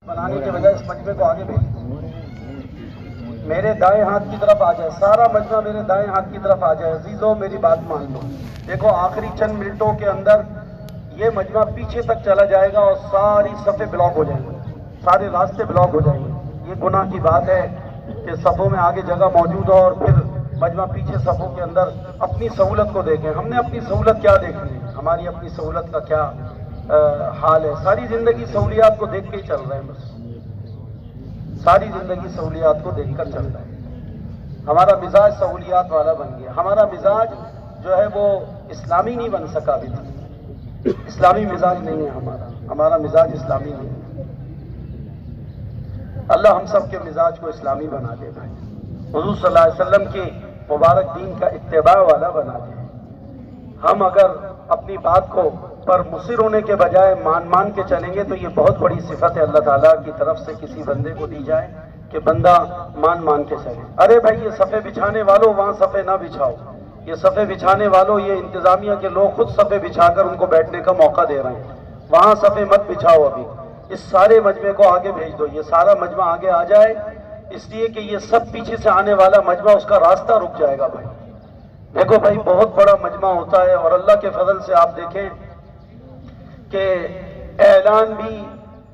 بنانے کے بجائے اس مجمع کو آگے بھیج، میرے دائیں ہاتھ کی طرف آ جائے، سارا مجمع میرے دائیں ہاتھ کی طرف آ جائے۔ عزیزوں میری بات مان لو، دیکھو آخری چند منٹوں کے اندر یہ مجمع پیچھے تک چلا جائے گا اور ساری صفیں بلاک ہو جائیں گے، سارے راستے بلاک ہو جائیں گے۔ یہ گناہ کی بات ہے کہ صفوں میں آگے جگہ موجود ہو اور پھر مجمع پیچھے صفوں کے اندر اپنی سہولت کو دیکھیں۔ ہم نے اپنی سہولت کیا دیکھنی ہے؟ ہماری اپنی سہولت کا کیا حال ہے؟ ساری زندگی سہولیات کو دیکھ کے ہی چل رہے ہیں، بس ساری زندگی سہولیات کو دیکھ کر چل رہے ہیں۔ ہمارا مزاج سہولیات والا بن گیا، ہمارا مزاج جو ہے وہ اسلامی نہیں بن سکا ابھی تک، اسلامی مزاج نہیں ہے ہمارا مزاج اسلامی نہیں ہے۔ اللہ ہم سب کے مزاج کو اسلامی بنا دے بھائی، حضور صلی اللہ علیہ وسلم کی مبارک دین کا اتباع والا بنا دے۔ ہم اگر اپنی بات کو پر مصر ہونے کے بجائے مان کے چلیں گے تو یہ بہت بڑی صفت ہے اللہ تعالیٰ کی طرف سے کسی بندے کو دی جائے کہ بندہ مان کے چلے۔ ارے بھائی یہ صفے بچھانے والوں وہاں صفے نہ بچھاؤ، یہ صفے بچھانے والوں، یہ انتظامیہ کے لوگ خود صفے بچھا کر ان کو بیٹھنے کا موقع دے رہے ہیں، وہاں صفے مت بچھاؤ۔ ابھی اس سارے مجمع کو آگے بھیج دو، یہ سارا مجمع آگے آ جائے، اس لیے کہ یہ سب پیچھے سے آنے والا مجمع اس کا راستہ رک جائے گا بھائی۔ دیکھو بھائی بہت بڑا مجمع ہوتا ہے اور اللہ کے فضل سے آپ دیکھیں کہ اعلان بھی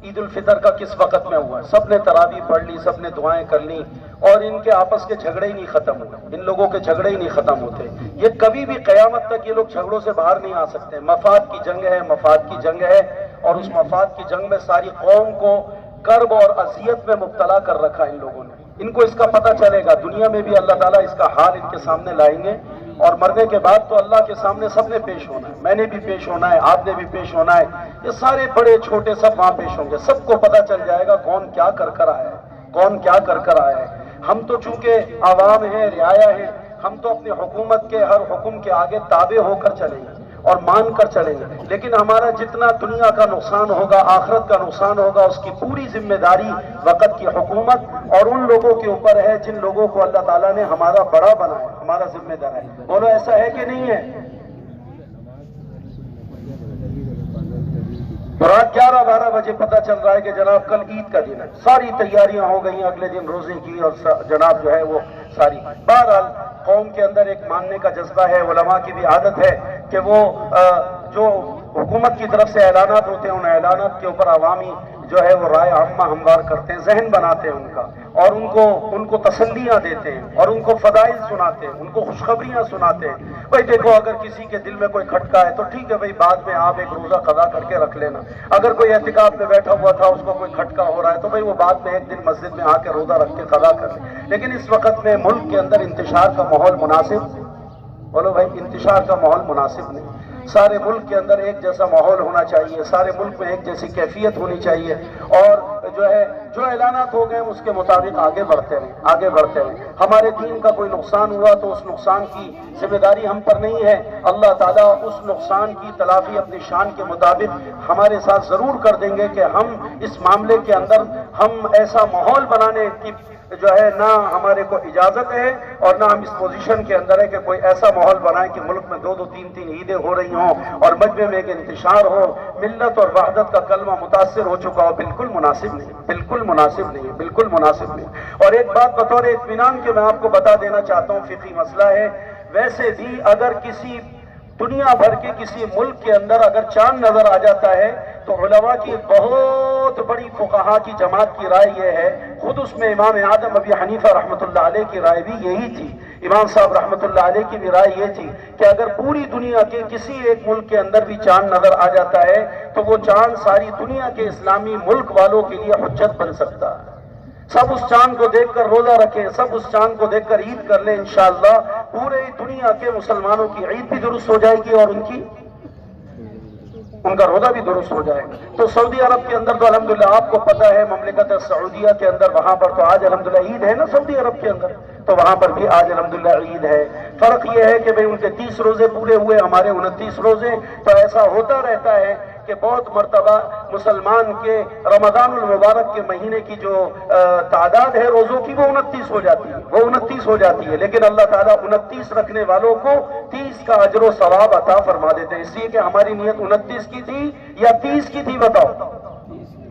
عید الفطر کا کس وقت میں ہوا ہے، سب نے تراویح پڑھ لی، سب نے دعائیں کر لی اور ان کے آپس کے جھگڑے ہی نہیں ختم ہوئے، ان لوگوں کے جھگڑے ہی نہیں ختم ہوتے۔ یہ کبھی بھی قیامت تک یہ لوگ جھگڑوں سے باہر نہیں آ سکتے۔ مفاد کی جنگ ہے، مفاد کی جنگ ہے، اور اس مفاد کی جنگ میں ساری قوم کو کرب اور اذیت میں مبتلا کر رکھا ان لوگوں نے۔ ان کو اس کا پتہ چلے گا، دنیا میں بھی اللہ تعالیٰ اس کا حال ان کے سامنے لائیں گے، اور مرنے کے بعد تو اللہ کے سامنے سب نے پیش ہونا ہے، میں نے بھی پیش ہونا ہے، آپ نے بھی پیش ہونا ہے، یہ سارے بڑے چھوٹے سب وہاں پیش ہوں گے، سب کو پتہ چل جائے گا کون کیا کر آیا ہے، کون کیا کر آیا ہے۔ ہم تو چونکہ عوام ہیں، رعایا ہیں، ہم تو اپنی حکومت کے ہر حکم کے آگے تابع ہو کر چلیں گے اور مان کر چلیں گے، لیکن ہمارا جتنا دنیا کا نقصان ہوگا، آخرت کا نقصان ہوگا، اس کی پوری ذمہ داری وقت کی حکومت اور ان لوگوں کے اوپر ہے جن لوگوں کو اللہ تعالیٰ نے ہمارا بڑا بنایا، ہمارا ذمہ دار ہے۔ بولو ایسا ہے کہ نہیں ہے؟ رات 11-12 بجے پتہ چل رہا ہے کہ جناب کل عید کا دن ہے، ساری تیاریاں ہو گئی، اگلے دن روزے کی اور جناب جو ہے وہ ساری۔ بہرحال قوم کے اندر ایک ماننے کا جذبہ ہے، علماء کی بھی عادت ہے کہ وہ جو حکومت کی طرف سے اعلانات ہوتے ہیں ان اعلانات کے اوپر عوامی جو ہے وہ رائے عامہ ہموار کرتے ہیں، ذہن بناتے ہیں ان کا، اور ان کو تسلیاں دیتے ہیں اور ان کو فضائل سناتے ہیں، ان کو خوشخبریاں سناتے ہیں۔ بھائی دیکھو اگر کسی کے دل میں کوئی کھٹکا ہے تو ٹھیک ہے بھائی، بعد میں آپ ایک روزہ قضا کر کے رکھ لینا۔ اگر کوئی اعتکاف میں بیٹھا ہوا تھا اس کو کوئی کھٹکا ہو رہا ہے تو بھائی وہ بعد میں ایک دن مسجد میں آ کے روزہ رکھ کے قضا کر لے۔ لیکن اس وقت میں ملک کے اندر انتشار کا ماحول مناسب، بولو بھائی انتشار کا ماحول مناسب نہیں۔ سارے ملک کے اندر ایک جیسا ماحول ہونا چاہیے، سارے ملک میں ایک جیسی کیفیت ہونی چاہیے، اور جو اعلانات ہو گئے اس کے مطابق آگے بڑھتے رہیں۔ ہمارے دین کا کوئی نقصان ہوا تو اس نقصان کی ذمہ داری ہم پر نہیں ہے، اللہ تعالیٰ اس نقصان کی تلافی اپنی شان کے مطابق ہمارے ساتھ ضرور کر دیں گے کہ ہم اس معاملے کے اندر ہم ایسا ماحول بنانے کی جو ہے نہ ہمارے کو اجازت ہے اور نہ ہم اس پوزیشن کے اندر ہے کہ کوئی ایسا ماحول بنائے کہ ملک میں 2-2 3-3 عیدیں ہو رہی ہوں اور مجمع میں ایک انتشار ہو، ملت اور وحدت کا کلمہ متاثر ہو چکا ہو۔ بالکل مناسب نہیں، بالکل مناسب نہیں، بالکل مناسب نہیں۔ اور ایک بات بطور اطمینان کے میں آپ کو بتا دینا چاہتا ہوں، فقہی مسئلہ ہے، ویسے بھی اگر کسی دنیا بھر کے کسی ملک کے اندر اگر چاند نظر آ جاتا ہے تو علماء کی بہت بڑی فقہا کی جماعت کی رائے یہ ہے، خود اس میں امام اعظم ابی حنیفہ رحمۃ اللہ علیہ کی رائے بھی یہی تھی، امام صاحب رحمۃ اللہ علیہ کی بھی رائے یہ تھی کہ اگر پوری دنیا کے کسی ایک ملک کے اندر بھی چاند نظر آ جاتا ہے تو وہ چاند ساری دنیا کے اسلامی ملک والوں کے لیے حجت بن سکتا ہے۔ سب اس چاند کو دیکھ کر روزہ رکھیں، سب اس چاند کو دیکھ کر عید کر لیں، انشاءاللہ پورے دنیا کے مسلمانوں کی عید بھی درست ہو جائے گی اور ان کا روزہ بھی درست ہو جائے گا۔ تو سعودی عرب کے اندر تو الحمدللہ آپ کو پتہ ہے، مملکت سعودیہ کے اندر وہاں پر تو آج الحمدللہ عید ہے نا، سعودی عرب کے اندر تو وہاں پر بھی آج الحمدللہ عید ہے۔ فرق یہ ہے کہ بھئی ان کے 30 روزے پورے ہوئے، ہمارے 29 روزے، تو ایسا ہوتا رہتا ہے کہ بہت مرتبہ مسلمان کے رمضان المبارک کے مہینے کی جو تعداد ہے روزوں کی وہ 29 ہو جاتی ہے، لیکن اللہ تعالیٰ 29 رکھنے والوں کو 30 کا اجر و ثواب عطا فرما دیتے ہیں، اس لیے کہ ہماری نیت 29 کی تھی یا 30 کی تھی، بتاؤ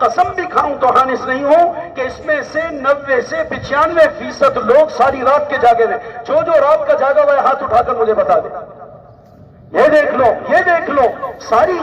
قسم بھی کھاؤں تو حانس نہیں ہوں کہ اس میں سے 90 سے 95% لوگ ساری رات کے جاگے ہوئے. جو رات کا جاگا ہوا ہے ہاتھ اٹھا کر مجھے بتا دے. یہ دیکھ لو ساری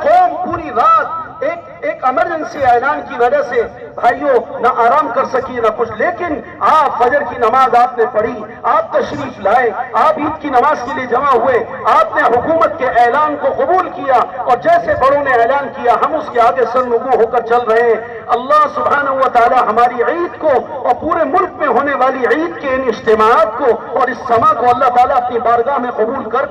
قوم پوری رات ایک ایمرجنسی اعلان کی وجہ سے بھائیوں نہ آرام کر سکی نہ کچھ. لیکن آپ فجر کی نماز آپ نے پڑھی, آپ تشریف لائے, آپ عید کی نماز کے لیے جمع ہوئے, آپ نے حکومت کے اعلان کو قبول کیا اور جیسے بڑوں نے اعلان کیا ہم اس کے آگے سرنگو ہو کر چل رہے ہیں. اللہ سبحانہ و تعالی ہماری عید کو اور پورے ملک میں ہونے والی عید کے ان اجتماعات کو اور اس سما کو اللہ تعالیٰ اپنی بارگاہ میں قبول کر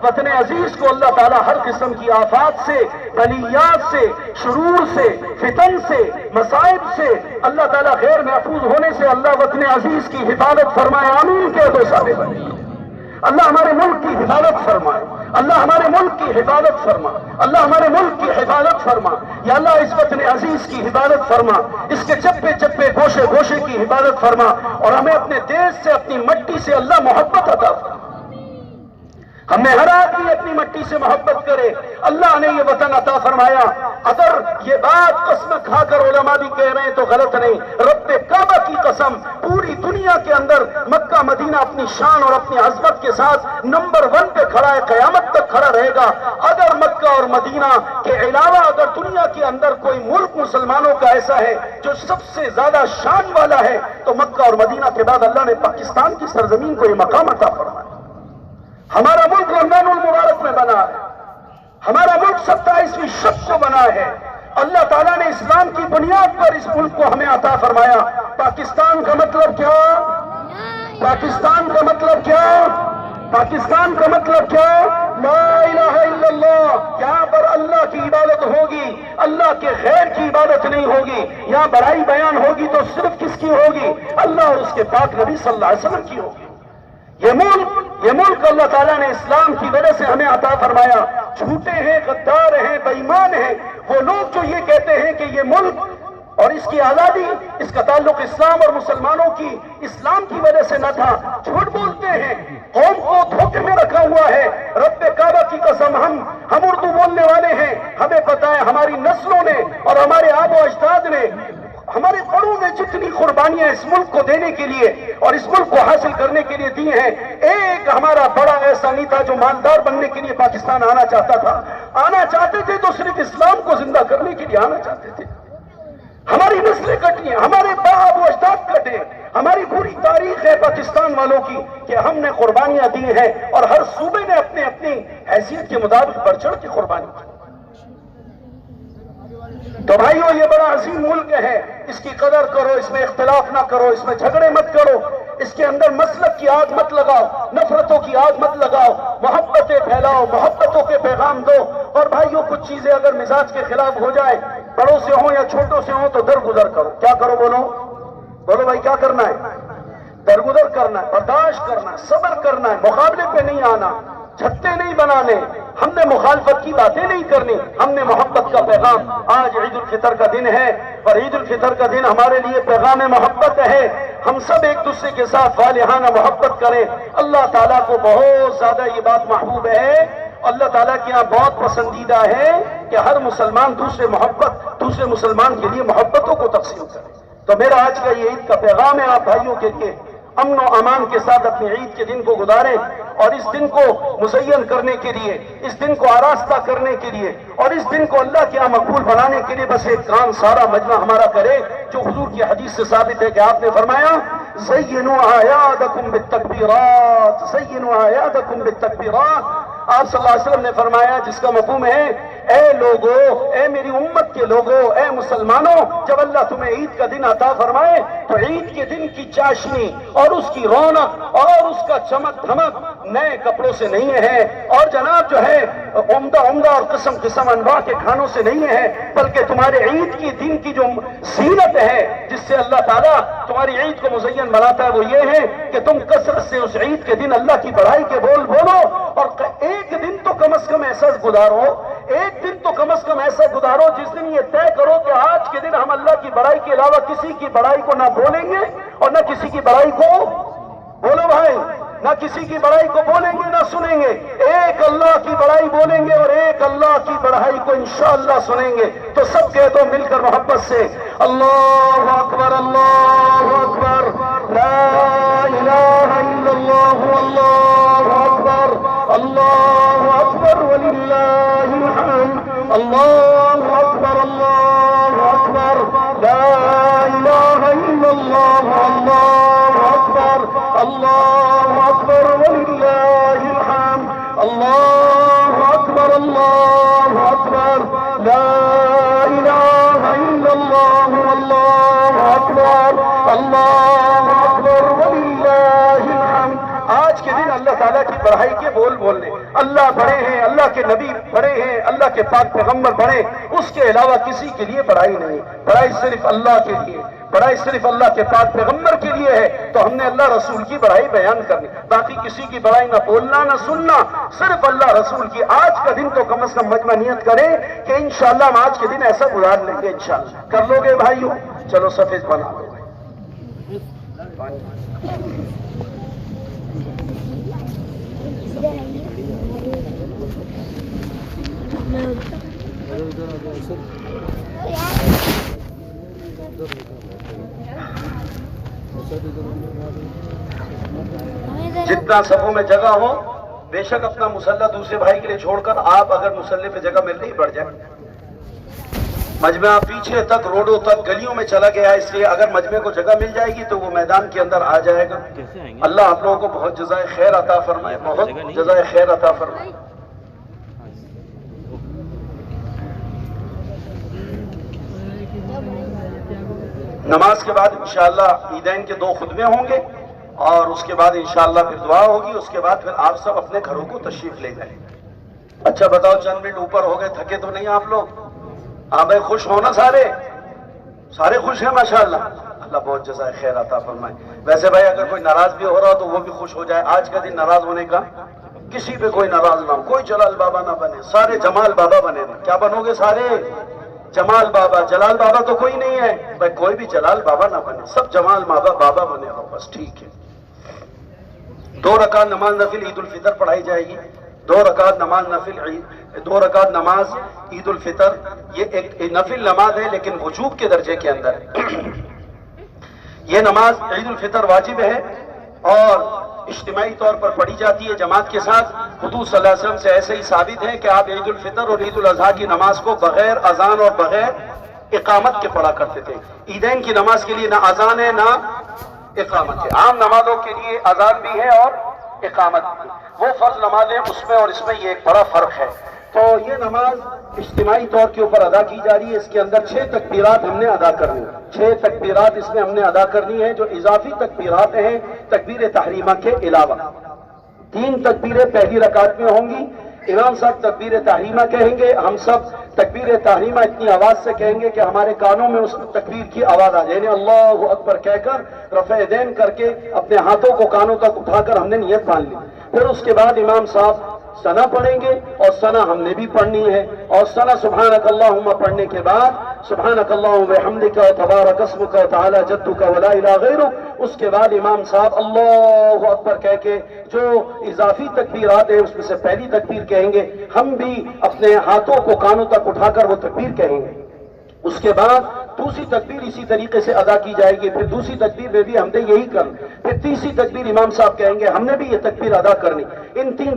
وطن عزیز کو اللہ تعالیٰ ہر قسم کی آفات سے, بلیات سے, شرور سے, فتن سے, مصائب سے اللہ تعالیٰ غیر محفوظ ہونے سے اللہ وطن عزیز کی حفاظت فرمائے. آمین کے دو سارے بنے. اللہ ہمارے ملک کی حفاظت فرمائے. اللہ ہمارے ملک کی حفاظت فرما. اللہ ہمارے ملک کی حفاظت فرما. یا اللہ اس وطن عزیز کی حفاظت فرما, اس کے چپے چپے گوشے گوشے کی حفاظت فرما اور ہمیں اپنے دیش سے اپنی مٹی سے اللہ محبت عطا فرما. ہمیں ہر آدمی اپنی مٹی سے محبت کرے. اللہ نے یہ وطن عطا فرمایا. اگر یہ بات قسم کھا کر علماء بھی کہہ رہے ہیں تو غلط نہیں. رب کعبہ کی قسم پوری دنیا کے اندر مکہ مدینہ اپنی شان اور اپنی عظمت کے ساتھ نمبر 1 پہ کھڑا ہے, قیامت تک کھڑا رہے گا. اگر مکہ اور مدینہ کے علاوہ اگر دنیا کے اندر کوئی ملک مسلمانوں کا ایسا ہے جو سب سے زیادہ شان والا ہے تو مکہ اور مدینہ کے بعد اللہ نے پاکستان کی سرزمین کو یہ مقام عطا فرمایا. ہمارا ملک رمضان المبارک میں بنا ہے. ہمارا ملک 27ویں شب کو بنا ہے. اللہ تعالیٰ نے اسلام کی بنیاد پر اس ملک کو ہمیں عطا فرمایا. پاکستان کا مطلب کیا؟ پاکستان کا مطلب کیا؟ پاکستان کا مطلب کیا؟ لا الہ الا اللہ. یہاں پر اللہ کی عبادت ہوگی, اللہ کے غیر کی عبادت نہیں ہوگی. یہاں بڑائی بیان ہوگی تو صرف کس کی ہوگی؟ اللہ اور اس کے پاک نبی صلی اللہ علیہ وسلم کی ہوگی. یہ ملک اللہ تعالیٰ نے اسلام کی وجہ سے ہمیں عطا فرمایا. جھوٹے ہیں, غدار ہیں, بے ایمان ہیں وہ لوگ جو یہ کہتے ہیں کہ یہ ملک اور اس کی آزادی, اس کا تعلق اسلام اور مسلمانوں کی اسلام کی وجہ سے نہ تھا. جھوٹ بولتے ہیں, قوم کو دھوکے میں رکھا ہوا ہے. رب کعبہ کی قسم ہم اردو بولنے والے ہیں. ہمیں پتہ ہے ہماری نسلوں نے اور ہمارے آب و اجداد نے, ہمارے بڑوں نے جتنی قربانیاں اس ملک کو دینے کے لیے اور اس ملک کو حاصل کرنے کے لیے دی ہیں, ایک ہمارا بڑا ایسا نہیں تھا جو مالدار بننے کے لیے پاکستان آنا چاہتا تھا. آنا چاہتے تھے تو صرف اسلام کو زندہ کرنے کے لیے آنا چاہتے تھے. ہماری نسلیں کٹی ہیں, ہمارے باپ و اجداد کٹے. ہماری پوری تاریخ ہے پاکستان والوں کی کہ ہم نے قربانیاں دی ہیں اور ہر صوبے نے اپنی حیثیت کے مطابق بڑھ چڑھ کی قربانی کی. تو بھائیو یہ بڑا عظیم ملک ہے, اس کی قدر کرو, اس میں اختلاف نہ کرو, اس میں جھگڑے مت کرو, اس کے اندر مسلک کی آگ مت لگاؤ, نفرتوں کی آگ مت لگاؤ, محبتیں پھیلاؤ, محبتوں کے پیغام دو. اور بھائیو کچھ چیزیں اگر مزاج کے خلاف ہو جائے, بڑوں سے ہوں یا چھوٹوں سے ہوں, تو درگزر کرو. کیا کرو؟ بولو بھائی, کیا کرنا ہے؟ درگزر کرنا ہے, برداشت کرنا ہے, صبر کرنا ہے, مقابلے پہ نہیں آنا, چھتے نہیں بنانے, ہم نے مخالفت کی باتیں نہیں کرنی, ہم نے محبت کا پیغام. آج عید الفطر کا دن ہے اور عید الفطر کا دن ہمارے لیے پیغام محبت ہے. ہم سب ایک دوسرے کے ساتھ صالحانہ محبت کریں. اللہ تعالیٰ کو بہت زیادہ یہ بات محبوب ہے. اللہ تعالیٰ کے یہاں بہت پسندیدہ ہے کہ ہر مسلمان دوسرے مسلمان کے لیے محبتوں کو تقسیم کرے. تو میرا آج کا یہ عید کا پیغام ہے آپ بھائیوں کے لیے, امن و امان کے ساتھ اپنی عید کے دن کو گزاریں اور اس دن کو مزین کرنے کے لیے, اس دن کو آراستہ کرنے کے لیے اور اس دن کو اللہ کے یہاں مقبول بنانے کے لیے بس ایک کام سارا مجمع ہمارا کرے جو حضور کی حدیث سے ثابت ہے کہ آپ نے فرمایا زینوا اعیادکم بالتکبیرات, زینوا اعیادکم بالتکبیرات. آپ صلی اللہ علیہ وسلم نے فرمایا جس کا مفہوم ہے اے لوگو, اے میری امت کے لوگو, اے مسلمانوں, جب اللہ تمہیں عید کا دن عطا فرمائے تو عید کے دن کی چاشنی اور اس کی رونق اور اس کا چمک دھمک نئے کپڑوں سے نہیں ہے اور جناب جو ہے عمدہ اور قسم انواع کے کھانوں سے نہیں ہے, بلکہ تمہارے عید کی دن کی جو زینت ہے جس سے اللہ تعالیٰ تمہاری عید کو مزین بناتا ہے وہ یہ ہے کہ تم کثرت سے اس عید کے دن اللہ کی بڑائی کے بول بولو. اور ایک دن تو کم از کم ایسا گزارو, ایک دن تو کم از کم ایسا گزارو جس دن یہ طے کرو کہ آج کے دن ہم اللہ کی بڑائی کے علاوہ کسی کی بڑائی کو نہ بولیں گے اور نہ کسی کی بڑائی کو. بولو بھائی, نہ کسی کی بڑائی کو بولیں گے نہ سنیں گے، ایک اللہ کی بڑائی بولیں گے اور ایک اللہ کی بڑائی کو انشاءاللہ سنیں گے۔ تو سب کہہ دو مل کر محبت سے، اللہ اکبر اللہ اکبر، لا الہ الا اللہ واللہ اکبر، اللہ اکبر وللہ الحمد، اللہ اکبر اللہ اکبر، لا الہ الا اللہ واللہ اکبر، اللہ اکبر وللہ الحمد، اللہ اکبر اللہ اکبر، لا الہ الا اللہ واللہ اکبر، اللہ اکبر وللہ الحمد۔ آج کے دن اللہ تعالیٰ کی بڑائی کے بول بولنے، اللہ بڑے ہیں، اللہ کے نبی بڑے ہیں، اللہ کے پاک پیغمبر بڑے، اس کے علاوہ کسی کے لیے بڑائی نہیں، بڑائی صرف اللہ کے لیے، بڑائی صرف اللہ کے پاک پیغمبر کے لیے ہے۔ تو ہم نے اللہ رسول کی بڑائی بیان کرنی، باقی کسی کی بڑائی نہ بولنا نہ سننا، صرف اللہ رسول کی۔ آج کا دن تو کم از کم مجمع نیت کریں کہ انشاءاللہ ہم آج کے دن ایسا گزار لیں گے انشاءاللہ۔ کر لو گے بھائیو؟ چلو سفید بنا دو۔ جتنا صفوں میں جگہ ہو بے شک اپنا مسلح دوسرے بھائی کے لیے چھوڑ کر آپ اگر مسلح پہ جگہ مل رہی بڑھ جائے۔ مجمع پیچھے تک روڈوں تک گلیوں میں چلا گیا ہے، اس لیے اگر مجمع کو جگہ مل جائے گی تو وہ میدان کے اندر آ جائے گا۔ اللہ آپ لوگوں کو بہت جزائے خیر عطا فرمائے، بہت جزائے خیر عطا فرمائے۔ نماز کے بعد انشاءاللہ عیدین کے 2 خطبے ہوں گے اور اس کے بعد انشاءاللہ پھر دعا ہوگی، اس کے بعد پھر آپ سب اپنے گھروں کو تشریف لے جائیں۔ اچھا بتاؤ چند منٹ اوپر ہو گئے، تھکے تو نہیں آپ لوگ؟ ہاں بھائی خوش ہونا، سارے خوش ہیں ماشاءاللہ، اللہ بہت جزائے خیر عطا فرمائے۔ ویسے بھائی اگر کوئی ناراض بھی ہو رہا ہو تو وہ بھی خوش ہو جائے، آج کا دن ناراض ہونے کا کسی پہ کوئی ناراض نہ ہو، کوئی جلال بابا نہ بنے، سارے جمال بابا بنے۔ کیا بنو گے سارے؟ جمال بابا۔ جلال بابا تو کوئی نہیں ہے بھائی، کوئی بھی جلال بابا نہ بنے، سب جمال بابا بنے ہو بس، ٹھیک ہے۔ 2 رکعت نماز نفل عید الفطر پڑھائی جائے گی، 2 رکعت نماز عید الفطر، یہ ایک نفل نماز ہے لیکن وجوب کے درجے کے اندر ہے۔ یہ نماز عید الفطر واجب ہے اور اجتماعی طور پر پڑھی جاتی ہے جماعت کے ساتھ۔ حضور صلی اللہ علیہ وسلم سے ایسے ہی ثابت ہے کہ آپ عید الفطر اور عید الاضحیٰ کی نماز کو بغیر اذان اور بغیر اقامت کے پڑھا کرتے تھے۔ عیدین کی نماز کے لیے نہ اذان ہے نہ اقامت ہے، عام نمازوں کے لیے اذان بھی ہے اور اقامت بھی، وہ فرض نماز ہے، اس میں اور اس میں یہ ایک بڑا فرق ہے۔ تو یہ نماز اجتماعی طور کے اوپر ادا کی جا رہی ہے، اس کے اندر 6 تکبیرات ہم نے ادا کرنی ہیں، 6 تکبیرات اس میں ہم نے ادا کرنی ہے، جو اضافی تکبیرات ہیں تکبیر تحریمہ کے علاوہ۔ 3 تکبیریں پہلی رکعت میں ہوں گی، امام صاحب تکبیر تحریمہ کہیں گے، ہم سب تکبیر تحریمہ اتنی آواز سے کہیں گے کہ ہمارے کانوں میں اس تکبیر کی آواز آ جائے، یعنی اللہ اکبر کہہ کر رفع دین کر کے اپنے ہاتھوں کو کانوں تک اٹھا کر ہم نے نیت مان لی۔ پھر اس کے بعد امام صاحب ثنا پڑھیں گے اور ثنا ہم نے بھی پڑھنی ہے، اور ثنا سبحانک اللہم پڑھنے کے بعد سبحانک اللہم بحمدک تبارک اسمک تعالی جدک ولا الہ غیرک، اس کے بعد امام صاحب اللہ اکبر کہہ کے جو اضافی تکبیرات ہیں اس میں سے پہلی تکبیر کہیں گے، ہم بھی اپنے ہاتھوں کو کانوں تک اٹھا کر وہ تکبیر کہیں گے۔ اس کے بعد دوسری تکبیر اسی طریقے سے ادا کی جائے گی، پھر دوسری تکبیر میں بھی ہم نے یہی کرنا، پھر تیسری تکبیر امام صاحب کہیں گے، ہم نے بھی یہ تکبیر ادا کرنی۔ ان 3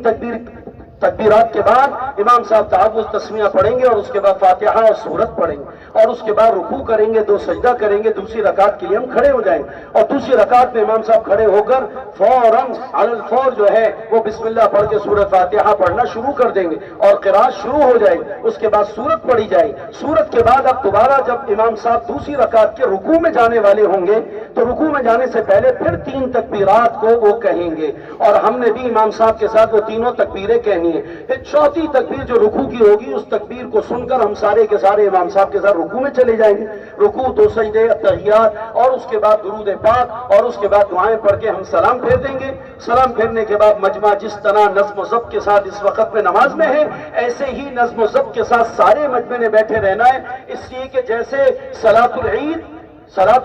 تکبیرات کے بعد امام صاحب تعوذ تسمیہ پڑھیں گے اور اس کے بعد فاتحہ اور سورت پڑھیں گے، اور اس کے بعد رکوع کریں گے، 2 سجدہ کریں گے، دوسری رکعت کے لیے ہم کھڑے ہو جائیں گے، اور دوسری رکعت میں امام صاحب کھڑے ہو کر فوراً علی الفور جو ہے وہ بسم اللہ پڑھ کے سورہ فاتحہ پڑھنا شروع کر دیں گے اور قرات شروع ہو جائے گی، اس کے بعد سورت پڑھی جائے گی۔ سورت کے بعد اب دوبارہ جب امام صاحب دوسری رکعت کے رکوع میں جانے والے ہوں گے تو رکوع میں جانے سے پہلے پھر 3 تکبیرات کو وہ کہیں گے، اور ہم نے بھی امام صاحب کے ساتھ وہ تینوں تکبیریں کہنی ہے۔ پھر چوتھی تکبیر جو رکوع کی ہوگی اس تکبیر کو سن کر ہم سارے کے سارے امام صاحب کے ساتھ رکوع میں چلے جائیں گے، رکوع 2 سجدے تحیات اور اس کے بعد درود پاک اور اس کے بعد دعائیں پڑھ کے ہم سلام پھیر دیں گے۔ سلام پھیرنے کے بعد مجمع جس طرح نظم و ضبط کے ساتھ اس وقت میں نماز میں ہے ایسے ہی نظم و ضبط کے ساتھ سارے مجمع نے بیٹھے رہنا ہے، اس لیے کہ جیسے صلاۃ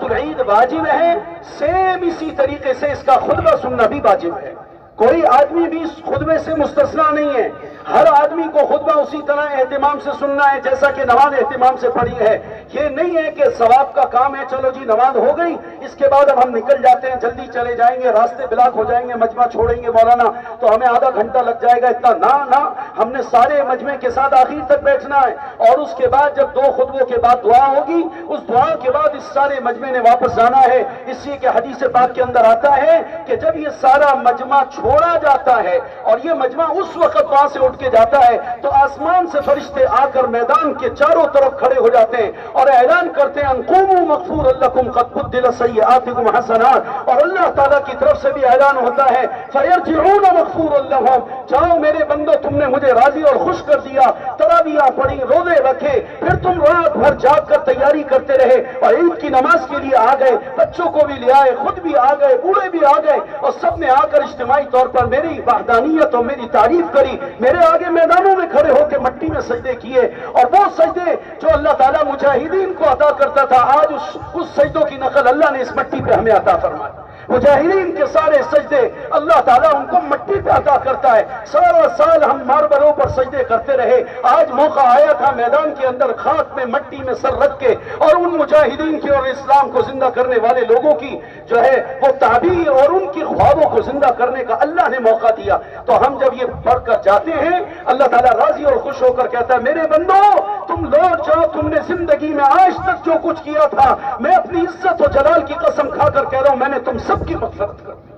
العید واجب ہے، سیم اسی طریقے سے اس کا خطبہ سننا بھی واجب ہے۔ کوئی آدمی بھی اس خطبے سے مستثنا نہیں ہے. ہر آدمی کو خطبہ اسی طرح اہتمام سے سننا ہے جیسا کہ نماز اہتمام سے پڑھی ہے. یہ نہیں ہے کہ ثواب کا کام ہے, چلو جی نماز ہو گئی, اس کے بعد اب ہم نکل جاتے ہیں, جلدی چلے جائیں گے, راستے بلاک ہو جائیں گے, مجمع چھوڑیں گے مولانا تو ہمیں آدھا گھنٹہ لگ جائے گا, اتنا نہ, ہم نے سارے مجمع کے ساتھ آخر تک بیٹھنا ہے. اور اس کے بعد جب 2 خطبوں کے بعد دعا ہوگی, اس دعا کے بعد اس سارے مجمع نے واپس جانا ہے. اس لیے کہ حدیث پاک کے اندر آتا ہے کہ جب یہ سارا مجمع چھوڑا جاتا ہے اور یہ مجمع اس وقت وہاں سے اٹھ کے جاتا ہے تو آسمان سے فرشتے آ کر میدان کے چاروں طرف کھڑے ہو جاتے ہیں اور اعلان کرتے ہیں ان قوموا مغفور لکم قد بدل سیئاتکم حسنات. اور اللہ تعالیٰ کی طرف سے بھی اعلان ہوتا ہے فیرجعون مغفور لهم, جاؤ میرے بندو تم نے مجھے راضی اور خوش کر دیا, تراویح پڑھی, روزے رکھے, پھر تم رات بھر جاگ کر تیاری کرتے رہے اور عید کی نماز کے لیے آ گئے, بچوں کو بھی لے آئے, خود بھی آ گئے, بوڑھے بھی آ گئے, اور سب نے آ کر اجتماعی طور پر میری وحدانیت اور میری تعریف کری, میرے آگے میدانوں میں کھڑے ہو کے مٹی میں سجدے کیے. اور وہ سجدے جو اللہ تعالیٰ مجاہدین کو عطا کرتا تھا, آج اس سجدوں کی نقل اللہ نے اس مٹی پہ ہمیں عطا فرمائی. مجاہدین کے سارے سجدے اللہ تعالیٰ ان کو مٹی پہ عطا کرتا ہے. سارا سال ہم ماربلوں پر سجدے کرتے رہے, آج موقع آیا تھا میدان کے اندر خاک میں مٹی میں سر رکھ کے اور ان مجاہدین کی اور اسلام کو زندہ کرنے والے لوگوں کی جو ہے وہ تعبیر اور ان کی خوابوں کو زندہ کرنے کا اللہ نے موقع دیا. تو ہم جب یہ پڑھ کر جاتے ہیں, اللہ تعالیٰ راضی اور خوش ہو کر کہتا ہے میرے بندو تم لوٹ جاؤ, تم نے زندگی میں آج تک جو کچھ کیا تھا میں اپنی عزت و جلال کی قسم کھا کر کہہ رہا ہوں میں نے تم سب کی مغفرت کر دی.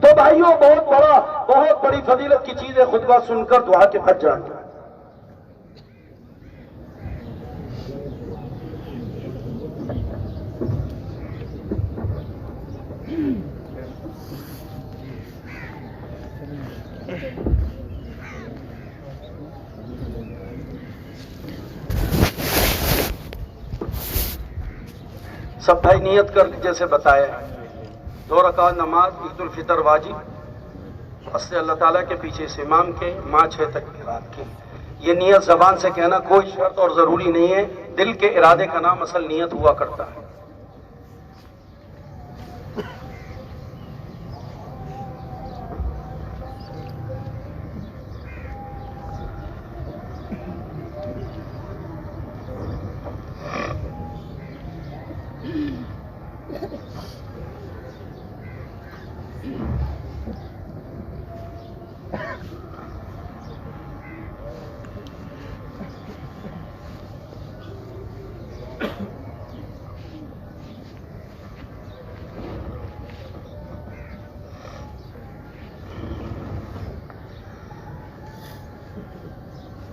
تو بھائیوں بہت بڑی فضیلت کی چیز ہے خطبہ سن کر دعا کے بعد جانا. سب بھائی نیت کر جیسے بتایا, 2 رکعت نماز عید الفطر واجب, اس سے اللہ تعالیٰ کے پیچھے سے امام کے, 6 تکبیرات کی. یہ نیت زبان سے کہنا کوئی شرط اور ضروری نہیں ہے, دل کے ارادے کا نام اصل نیت ہوا کرتا ہے.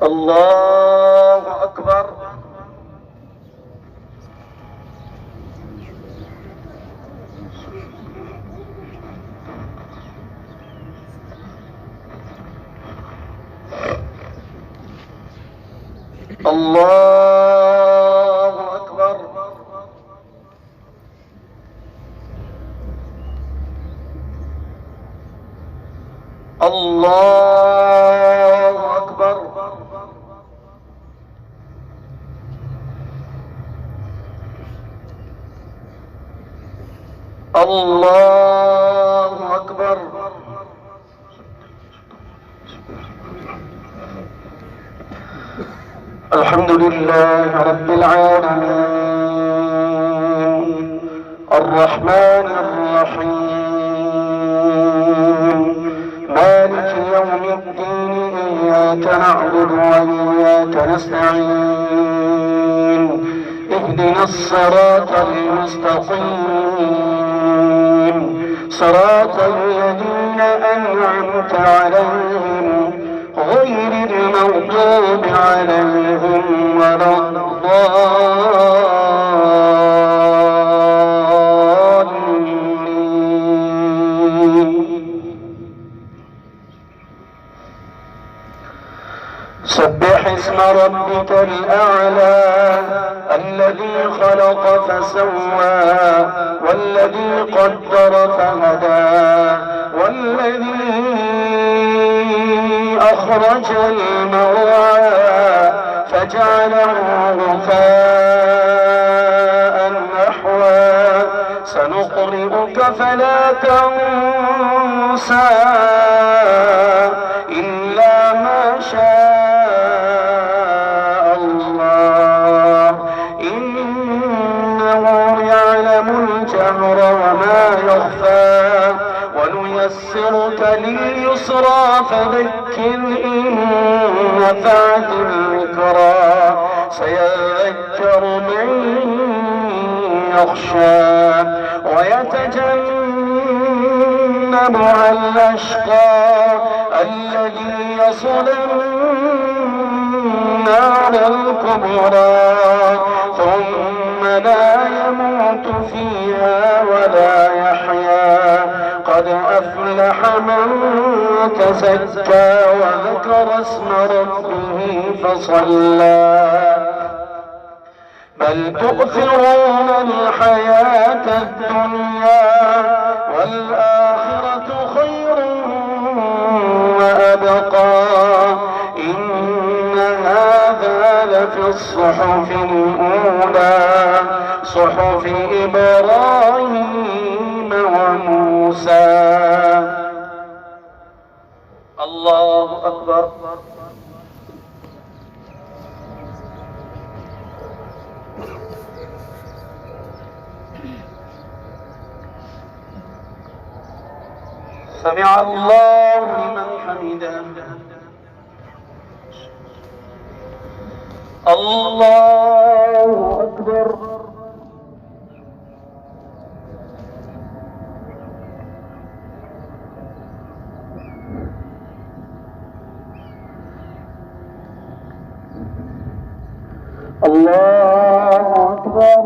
اللہ اکبر. اللہ اکبر. اللہ اکبر. اللہ اکبر. الحمد للہ رب العالمین الرحمن الرحیم مالک یوم الدین ایاک نعبد وإیاک نستعین اهدنا الصراط المستقیم صراط الذین أنعمت علیہم غير المغضوب عليهم ولا سبح اسم ربك الأعلى الذي خلق فسوى والذي قدر فهدى والذي أخرج المرعى فجعله غثاء نحوا سنقرئك فلا تنسى موسى إلا ما شاء الله إنه يعلم الجهر وما يخفى ونيسرك لليسرى فذكر إن نفعت الذكرى سيذكر من يخشى ويتجنبها الأشقى الذي يصلى النار الكبرى ثم لا يموت فيها ولا يحيا قد أفلح من تزكى وذكر اسم ربه فصلى بل تؤثرون الحياة الدنيا والآخرة خير وأبقى إن هذا لفي الصحف الأولى صحف إبراهيم وموسى. الله أكبر. سمع الله لمن حمده. الله أكبر. الله أكبر.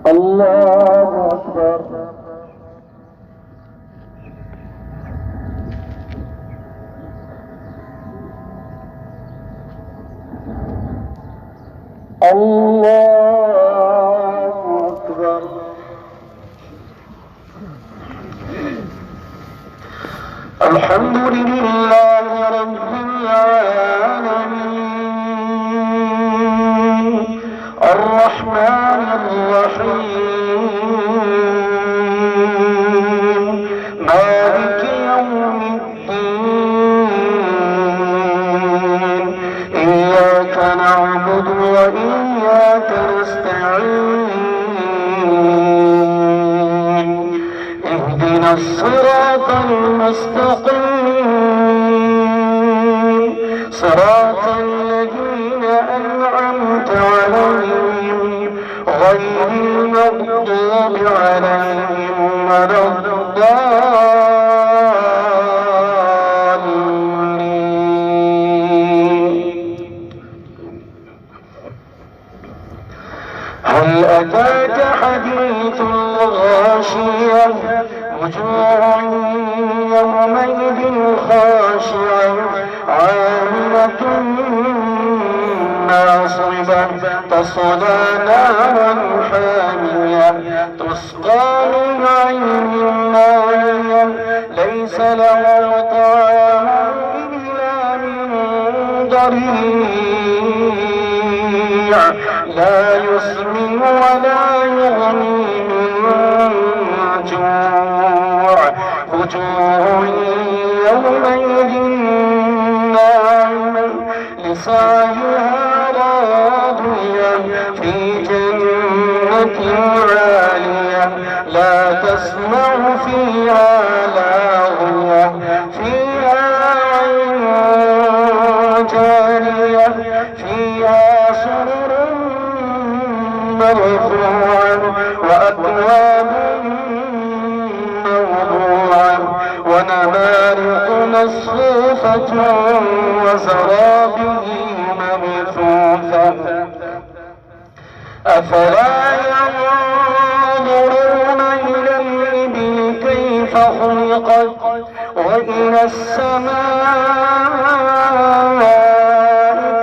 الله أكبر. الله أكبر. الحمد لله رب العالمين الرحمن الرحيم مالك يوم الدين إياك نعبد وإياك نستعين اهدنا الصراط المستقيم صراط الذين أنعمت عليهم غير المغضوب عليهم ولا الضالين. هل أتاك حديث الغاشية وجوه يومئذ خاشعة عاملة ناصبة تصلى نارا حامية تسقى من عين آنية ليس له طعام إلا من ضريع لا يسمن ولا يغني من جوع وجوه يومئذ ناعمة لسعيها راضية في جنة عالية لا تسمع فيها لاغية فيها عين جارية فيها سرر مرفوعة وأكواب موضوعة ونمارق مصفوفة وزرابي مبثوثة أفلا ينظرون إلى الإبل كيف خلقت وإلى السماء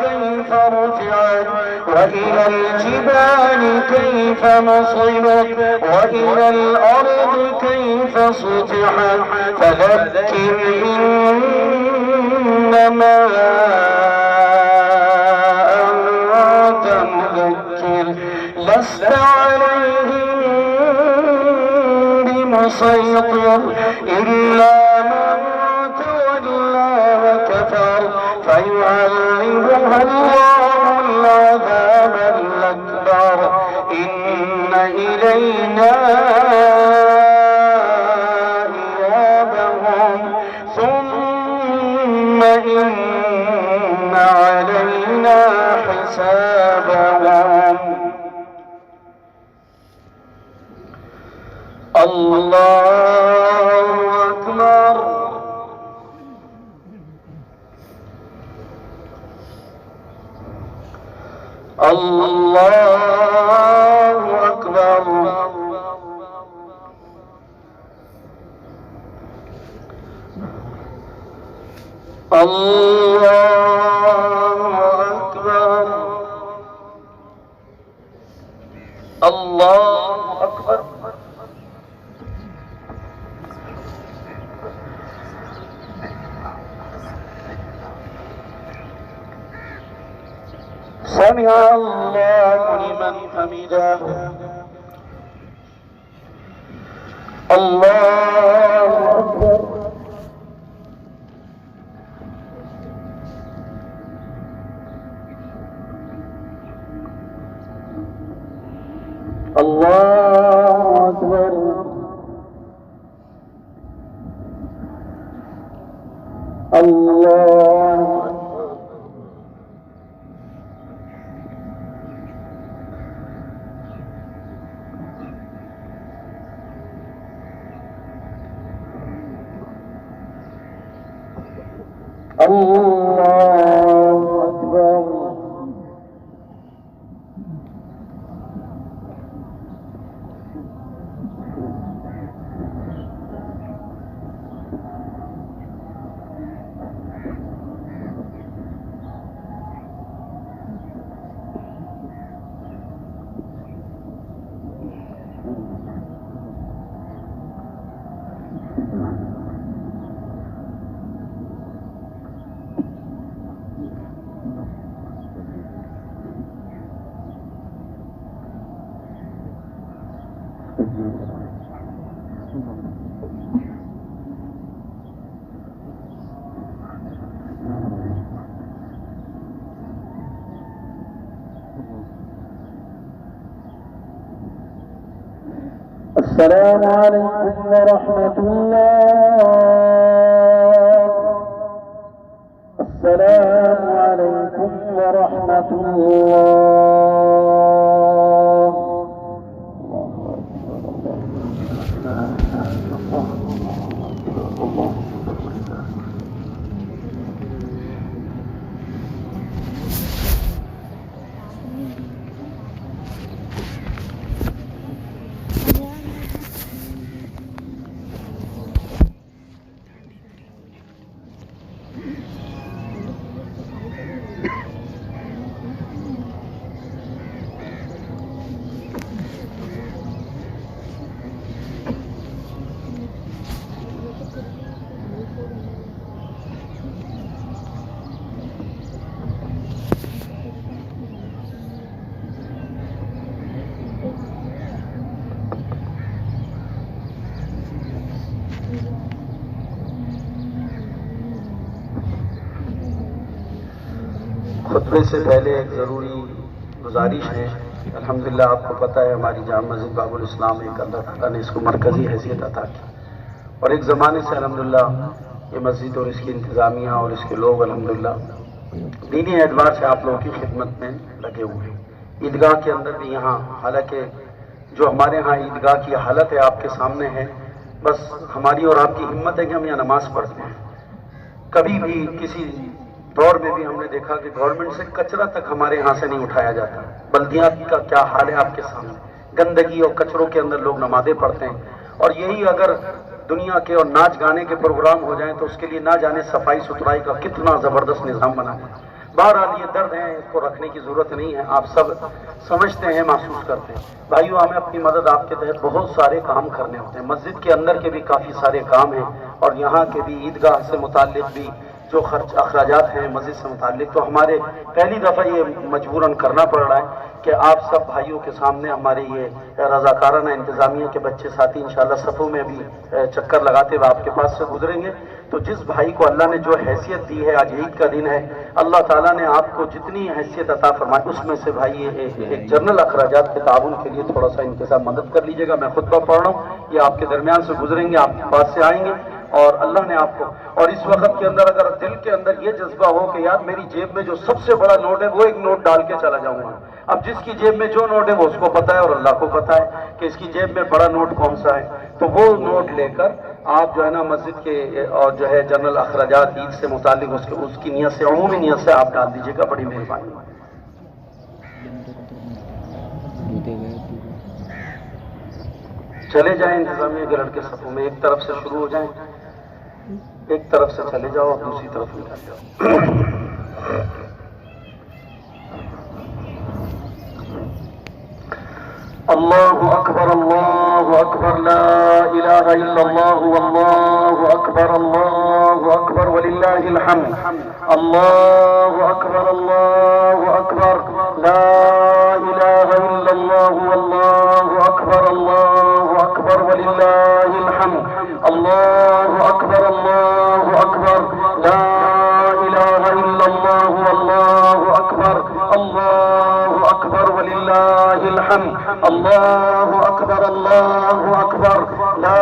كيف رفعت وإلى الجبال كيف نصبت وإلى الأرض كيف سطحت فذكر إنما أنت مذكر لست عليهم مسيطر إلا من تولى وكفر فيعذبها الله العذاب الأكبر إن إلينا إيابهم ثم إن علينا حسابهم الله أكبر الله أكبر الله أكبر الله أكبر سمع الله لمن حمده الله أكبر الله أكبر الله الله أكبر السلام عليكم ورحمة الله. السلام عليكم ورحمة الله. خطبے سے پہلے ایک ضروری گزارش ہے. الحمدللہ آپ کو پتہ ہے ہماری جامع مسجد باب الاسلام ایک اللہ تعالیٰ نے اس کو مرکزی حیثیت عطا کی اور ایک زمانے سے الحمدللہ یہ مسجد اور اس کی انتظامیہ اور اس کے لوگ الحمدللہ دینی اعتبار سے آپ لوگوں کی خدمت میں لگے ہوئے ہیں. عیدگاہ کے اندر بھی یہاں حالانکہ جو ہمارے ہاں عیدگاہ کی حالت ہے آپ کے سامنے ہے، بس ہماری اور آپ کی ہمت ہے کہ ہم یہاں نماز پڑھتے ہیں. کبھی بھی کسی دور میں بھی ہم نے دیکھا کہ گورنمنٹ سے کچرا تک ہمارے یہاں سے نہیں اٹھایا جاتا. بلدیات کا کیا حال ہے آپ کے سامنے، گندگی اور کچروں کے اندر لوگ نمازیں پڑھتے ہیں. اور یہی اگر دنیا کے اور ناچ گانے کے پروگرام ہو جائیں تو اس کے لیے نہ جانے صفائی ستھرائی کا کتنا زبردست نظام بنا ہے. بہرحال یہ درد ہے، اس کو رکھنے کی ضرورت نہیں ہے، آپ سب سمجھتے ہیں، محسوس کرتے ہیں. بھائیو ہمیں اپنی مدد آپ کے تحت بہت سارے کام کرنے ہوتے ہیں. مسجد کے اندر کے بھی کافی سارے کام ہیں اور یہاں کے بھی عیدگاہ سے متعلق بھی جو خرچ اخراجات ہیں مسجد سے متعلق، تو ہمارے پہلی دفعہ یہ مجبوراً کرنا پڑ رہا ہے کہ آپ سب بھائیوں کے سامنے ہمارے یہ رضاکارانہ انتظامیہ کے بچے ساتھی انشاءاللہ صفوں میں بھی چکر لگاتے ہوئے آپ کے پاس سے گزریں گے۔ تو جس بھائی کو اللہ نے جو حیثیت دی ہے، آج عید کا دن ہے، اللہ تعالیٰ نے آپ کو جتنی حیثیت عطا فرمائی اس میں سے بھائی ایک جنرل اخراجات کے تعاون کے لیے تھوڑا سا ان کے ساتھ مدد کر لیجیے گا۔ میں خطبہ پڑھ رہا ہوں، یہ آپ کے درمیان سے گزریں گے، آپ کے پاس سے آئیں گے، اور اللہ نے آپ کو، اور اس وقت کے اندر اگر دل کے اندر یہ جذبہ ہو کہ یار میری جیب میں جو سب سے بڑا نوٹ ہے وہ ایک نوٹ ڈال کے چلا جاؤں گا، اب جس کی جیب میں جو نوٹ ہے وہ اس کو پتا ہے اور اللہ کو پتا ہے کہ اس کی جیب میں بڑا نوٹ کون سا ہے، تو وہ نوٹ لے کر آپ جو ہے نا مسجد کے اور جو ہے جنرل اخراجات عید سے متعلق اس کی نیت سے، عمومی نیت سے آپ ڈال دیجیے گا، بڑی مہربانی۔ چلے جائیں انتظامیہ کے لڑکے صفوں میں، ایک طرف سے شروع ہو جائیں، ایک طرف سے چلے جاؤ اور دوسری طرف نکل جاؤ۔ اللہ اکبر اللہ اکبر، لا الہ الا اللہ واللہ اکبر، اللہ اکبر وللہ الحمد، اللہ اکبر اللہ اکبر، لا الہ الا اللہ واللہ اکبر، اللہ اکبر وللہ الحمد، اللہ اکبر اللہ اکبر، لا الہ الا اللہ واللہ اکبر، اللہ اکبر وللہ الحمد، اللہ اکبر اللہ اکبر، لا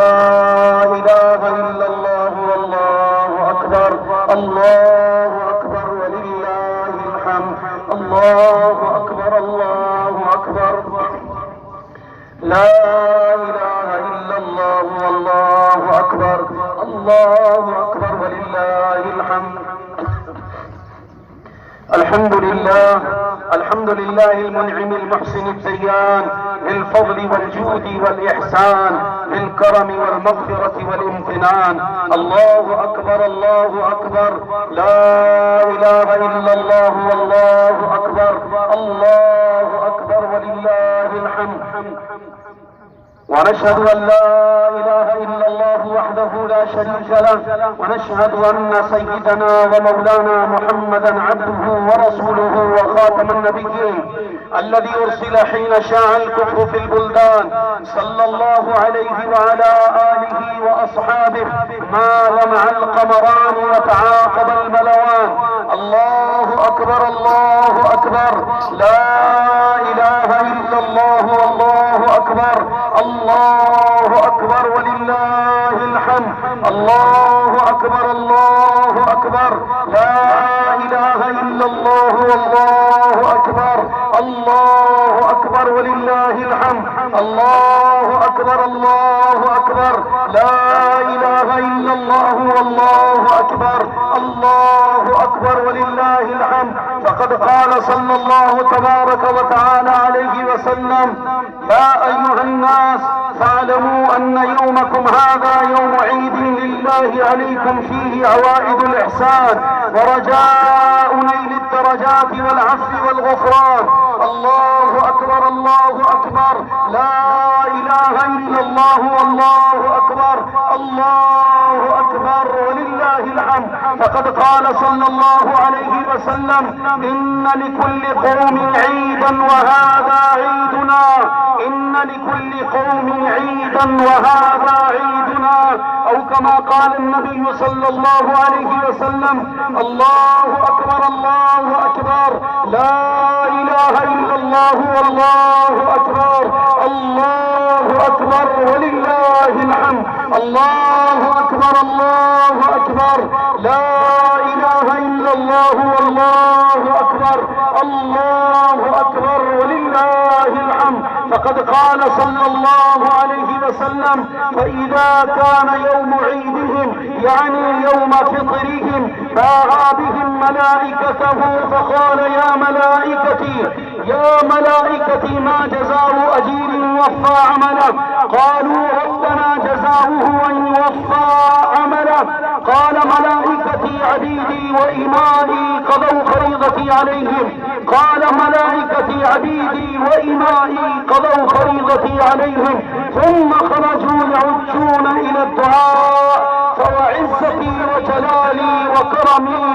الہ الا اللہ واللہ اکبر، اللہ اکبر وللہ الحمد، اللہ اکبر اللہ اکبر، لا الہ الا اللہ واللہ اکبر، اللہ اکبر وللہ الحمد۔ الحمد لله المنعم المحسن الديان، بالفضل والجود والإحسان، بالكرم والمغفرة والامتنان، الله أكبر الله أكبر، لا إله إلا الله والله أكبر، الله أكبر ولله الحمد، ونشهد أن لا إله إلا الله وحده لا شريك له، ونشهد أن سيدنا ومولانا محمدا عبده ورسوله وخاتم النبيين الذي أرسل حين شاع الكفر في البلدان، صلى الله عليه وعلى آله وأصحابه ما لمع القمران وتعاقب الملوان، الله أكبر الله أكبر، لا إله إلا الله والله أكبر، الله أكبر ولله الحمد، الله أكبر الله أكبر، لا إله إلا الله والله أكبر، الله أكبر ولله الحمد، الله أكبر الله أكبر، لا إله إلا الله والله أكبر، الله أكبر ولله الحمد، فقد قال صلى الله تبارك وتعالى عليه وسلم: يا أيها الناس فاعلموا أن يومكم هذا يوم عيد لله عليكم فيه عوائد الإحسان ورجاء نيل الدرجات والعفو والغفران، الله أكبر الله أكبر، لا إله إلا الله والله أكبر، الله أكبر ولله الحمد، فقد قال صلى الله عليه وسلم: إن لكل قوم عيدا وهذا عيدنا، إن لكل قوم عيدا وهذا عيدنا، أو كما قال النبي صلى الله عليه وسلم: الله أكبر الله أكبر، لا إله إلا الله والله أكبر، الله أكبر ولله الحمد، الله أكبر الله أكبر، لا إله إلا الله والله أكبر، الله أكبر ولله الحمد، فقد قال صلى الله عليه وسلم: فإذا كان يوم عيدهم يعني يوم فطرهم باعى بهم ملائكته فقال: يا ملائكتي ما جزاء أجير وفى عمله؟ قالوا: ربنا جزاؤه أن يوفى عمله. قال: ملائكتي عبيدي وإمائي قضوا فريضتي عليهم. قال: ملائكتي عبيدي وإمائي قضوا فريضتي عليهم. ثم خرجوا يعجون إلى الدعاء، فوعزتي وجلالي وكرمي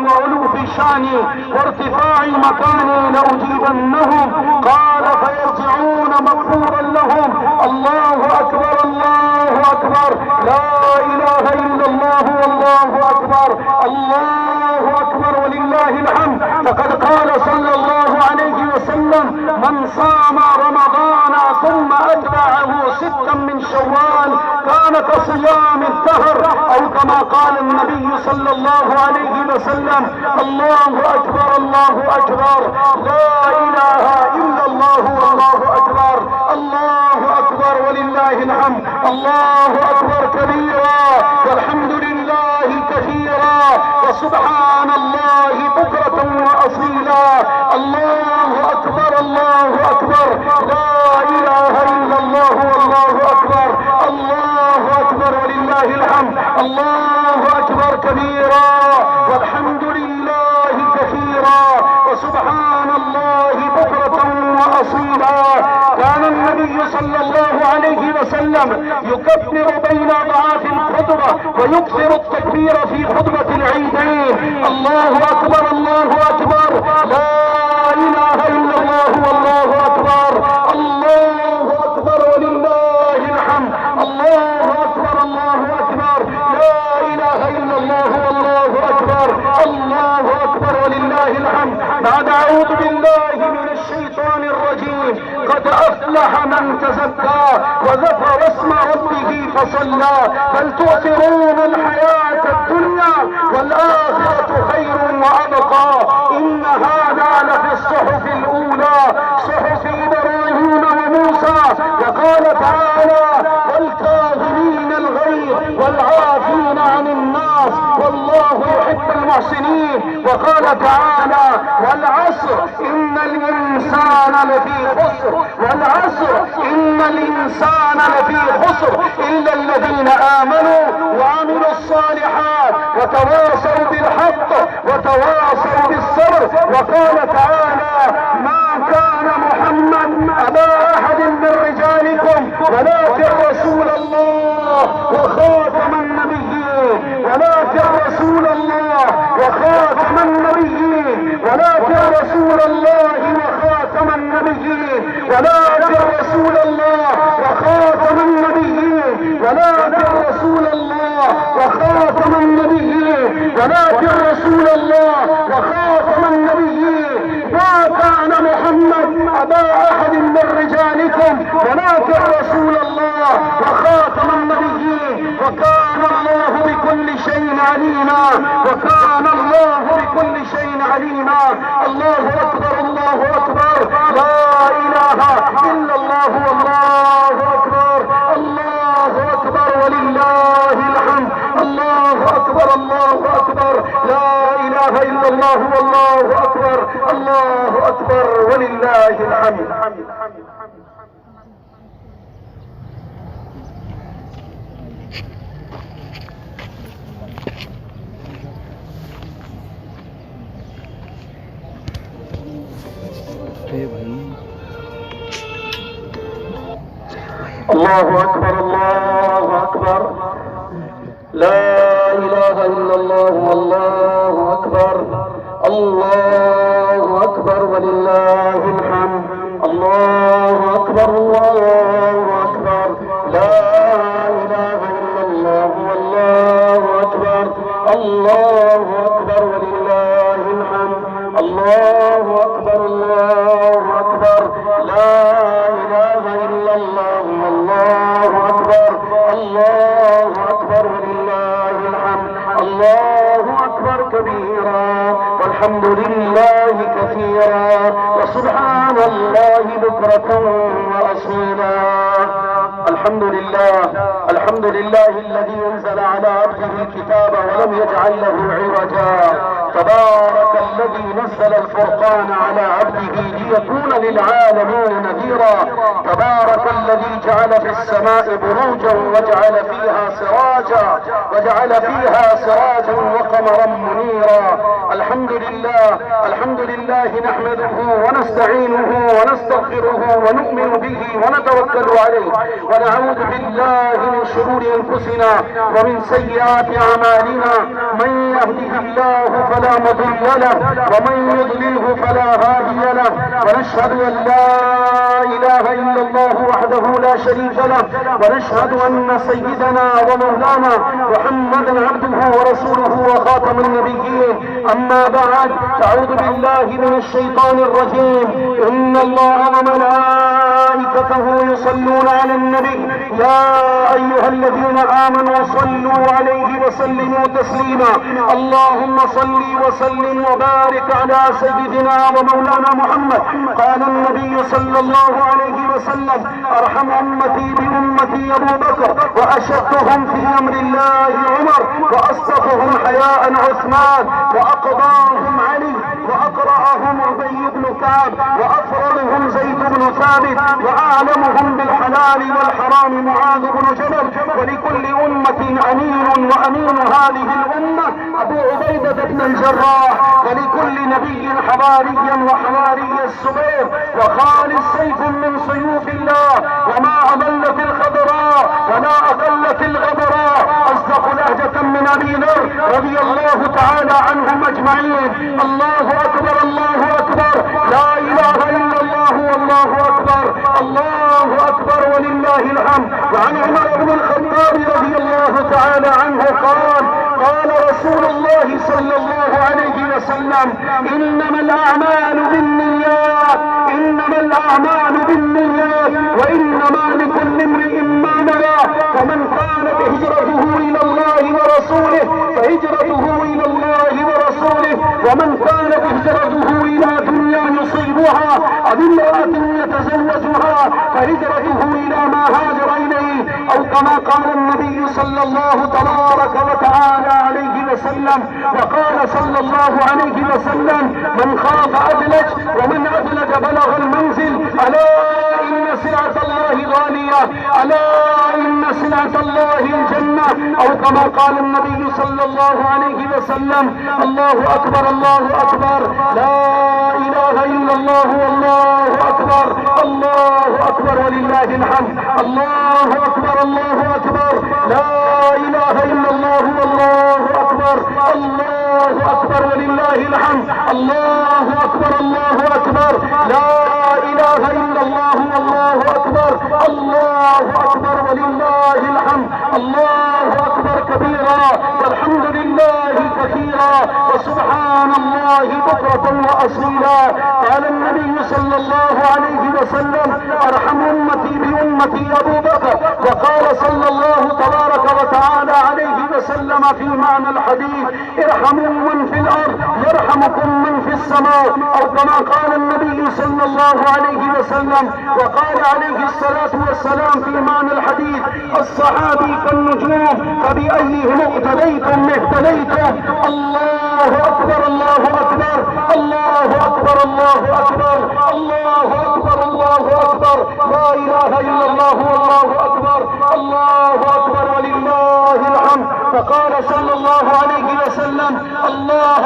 شاني وارتفاع مكاني لأجيبنهم. قال فيرجعون مغفورا لهم. الله أكبر الله أكبر، لا إله إلا الله والله أكبر، الله أكبر ولله الحمد. فقد قال صلى الله عليه وسلم: من صام رمضان ثم أتبعه 6 من شوال كان كصيام الدهر، أو كما قال النبي صلى الله عليه وسلم. الله أكبر الله أكبر، لا إله إلا الله والله أكبر، الله أكبر ولله الحمد. الله أكبر كبيرا والحمد لله كثيرا وسبحان الله بكرة وأصيلا. الله أكبر الله أكبر، لا إله إلا الله والله أكبر، الله أكبر ولله الحمد. الله أكبر كبيرا والحمد لله كثيرا وسبحان الله بكرة وأصيلا. كان النبي صلى الله عليه وسلم يكبر بين أضعاف الخطبة ويكثر التكبير في خطبة العيدين. الله أكبر الله أكبر، لا إله إلا الله والله أكبر، الله أكبر ولله الحمد. الله أكبر الله أكبر، لا إله إلا الله والله أكبر، الله أكبر ولله الحمد. بعد أعوذ بالله من الشيطان الرجيم. قد أفلح من تزكى وذكر اسم ربه فصلى، بل تؤثرون الحياة الدنيا والآخرة خير وأبقى. إن هذا لفي الصحف الأولى صحف إبراهيم وموسى. وقال تعالى: والكاظمين الغيظ والعافين عن الناس والله يحب المحسنين. وقال تعالى: والعصر إن الإنسان لفي خسر، والعصر إن الإنسان لفي خسر إلا الذين آمنوا وعملوا الصالحات وتواصوا بالحق وتواصوا بالصبر. وقال تعالى: ما كان محمد أبا أحد من رجالكم ولكن رسول الله وخاتم النبيين، ولكن رسول الله وخاتم النبيين، ولكن رسول الله وخاتم النبيين، ولكن رسول الله وخاتم النبيين، ولكن رسول الله وخاتم النبيين، ولكن رسول الله وخاتم النبيين. ما كان محمد أبا أحد من رجالكم ولكن رسول الله وخاتم النبيين. وكان الله بكل شيء عليما، وكان الله بكل شيء عليما. الله أكبر الله أكبر، لا إله إلا الله والله أكبر، الله أكبر ولله الحمد. الله أكبر الله أكبر، لا إله إلا الله والله أكبر، الله أكبر ولله الحمد. الله أكبر الله أكبر، لا إله إلا الله والله أكبر، الله أكبر ولله الحمد. الله أكبر الله أكبر، لا إله إلا الله والله أكبر، الله أكبر ولله الحمد. الله أكبر الله أكبر، لا إله إلا الله والله أكبر، الله أكبر ولله الحمد. الله أكبر كبيرا والحمد لله كثيرا وسبحان الله بكرة وأصيلا. الحمد لله، الحمد لله الذي أنزل على عبده الكتاب ولم يجعل له عوجا. تبارك الذي نزل الفرقان على عبده ليكون للعالمين نذيرا. تبارك الذي جعل في السماء بروجا وجعل فيها سراجا وقمرا منيرا. الحمد لله نحمده ونستعينه ونستغفره ونؤمن به ونتوكل عليه ونعوذ بالله من شرور أنفسنا ومن سيئات أعمالنا. من يهده الله فلا مضل له ومن يضلله فلا هادي له. ونشهد أن لا إله إلا الله وحده لا شريك له ونشهد أن سيدنا ومولانا محمدا عبده ورسوله وخاتم النبيين. أما بعد فأعوذ بالله من الشيطان الرجيم. إن الله وملائكته يصلون على النبي يا أيها الذين آمنوا صلوا عليه وسلموا تسليما. اللهم صل وسلم وبارك على سيدنا ومولانا محمد. قال النبي صلى الله عليه وسلم أرحم أمتي بأمتي أبو بكر وأشدهم في أمر الله عمر وأصدقهم حياء عثمان وأقضاهم علي وأقرأهم أبي بن كعب وأفرضهم زيد بن ثابت وأعلمهم بالحلال والحرام معاذ بن جبل. ولكل أمة أمين وأمين هذه الأمة أبو عبيدة بن الجراح. ولكل نبي حواريا وحواري الزبير وخالد سيف من سيوف الله. وما أضلت الخضراء ولا أقلت الغبراء أصدق لهجة من أبي ذر رضي الله تعالى عنهم أجمعين. الله أكبر الله أكبر لا إله إلا الله والله أكبر الله أكبر ولله الحمد. وعن عمر بن الخطاب رضي الله تعالى عنه قال رسول الله صلى الله عليه وسلم إنما الأعمال بالنيات وإنما لكل امرئ ما نوى. فمن كانت هجرته إلى الله ورسوله فهجرته إلى الله ورسوله. ومن كانت هجرته إلى دنيا يصيبها أو امرأة يتزوجها فهجرته إلى ما هاجر إليه. أو كما قال النبي صلى الله تبارك وتعالى عليه وسلم. وقال صلى الله عليه وسلم من خاف أدلج ومن أدلج بلغ المنزل. ألا إن سلعة الله غالية ألا إن سلعة الله الجنة. أو كما قال النبي صلى الله عليه وسلم. الله أكبر الله أكبر لا إله إلا الله والله أكبر الله أكبر ولله الحمد. الله أكبر الله أكبر لا إله إلا الله والله أكبر الله أكبر ولله الحمد. الله أكبر الله أكبر لا إله إلا الله والله أكبر الله أكبر ولله الحمد. الله أكبر كبيرا والحمد لله كثيرا وسبحان الله بكرة وأصيلا. قال النبي صلى الله عليه وسلم أرحم أمتي بأمتي أبو بكر. وقال صلى الله تبارك وتعالى عليه وسلم في معنى الحديث ارحموا من في الأرض يرحمكم من في السماء. أو كما قال النبي صلى الله عليه وسلم. وقال عليه الصلاة والسلام في معنى الحديث الصحابي كالنجوم فبأيهم اقتديتم اهتديتم. الله أكبر الله أكبر الله أكبر الله أكبر الله أكبر الله أكبر لا إله إلا الله والله أكبر الله أكبر ولله الحمد. فقال صلى الله عليه وسلم الله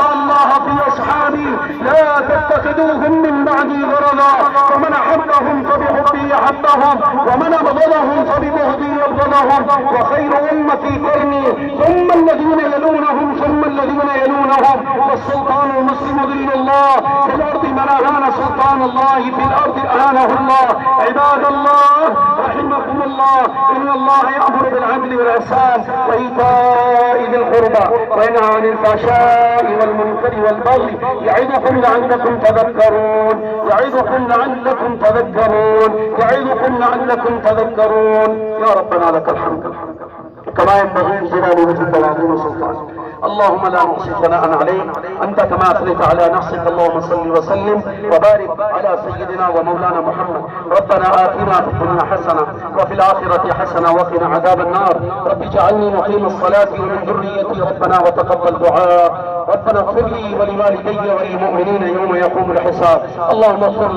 في أصحابي لا تتخذوهم من بعدي غرضا. ومن أحبهم فبحبي أحبهم ومن أبغضهم فببغضي أبغضهم. وخير أمتي قرني ثم الذين يلونهم ثم الذين يلونهم. والسلطان المسلم ذل الله في الأرض من أهان سلطان الله في الأرض أهانه الله. عباد الله رحمكم الله إن الله يأمر بالعدل والإحسان وإيتاء ذي القربى وينهى عن الفحشاء والمنكر والبغي يعظكم لعلكم تذكرون يا ربنا لك الحمد كما ينبغي لجلال وجهك وعظيم سلطانك. اللهم لا نحصي ثناء عليك أنت كما أثنيت على نفسك. اللهم صل وسلم وبارك على سيدنا ومولانا محمد. ربنا آتنا في الدنيا حسنة وفي الآخرة حسنة وقنا عذاب النار. رب اجعلني مقيم الصلاة ومن ذريتي ربنا وتقبل دعاء. ربنا اغفر لي ولوالدي وللمؤمنين يوم يقوم الحساب. اللهم اغفر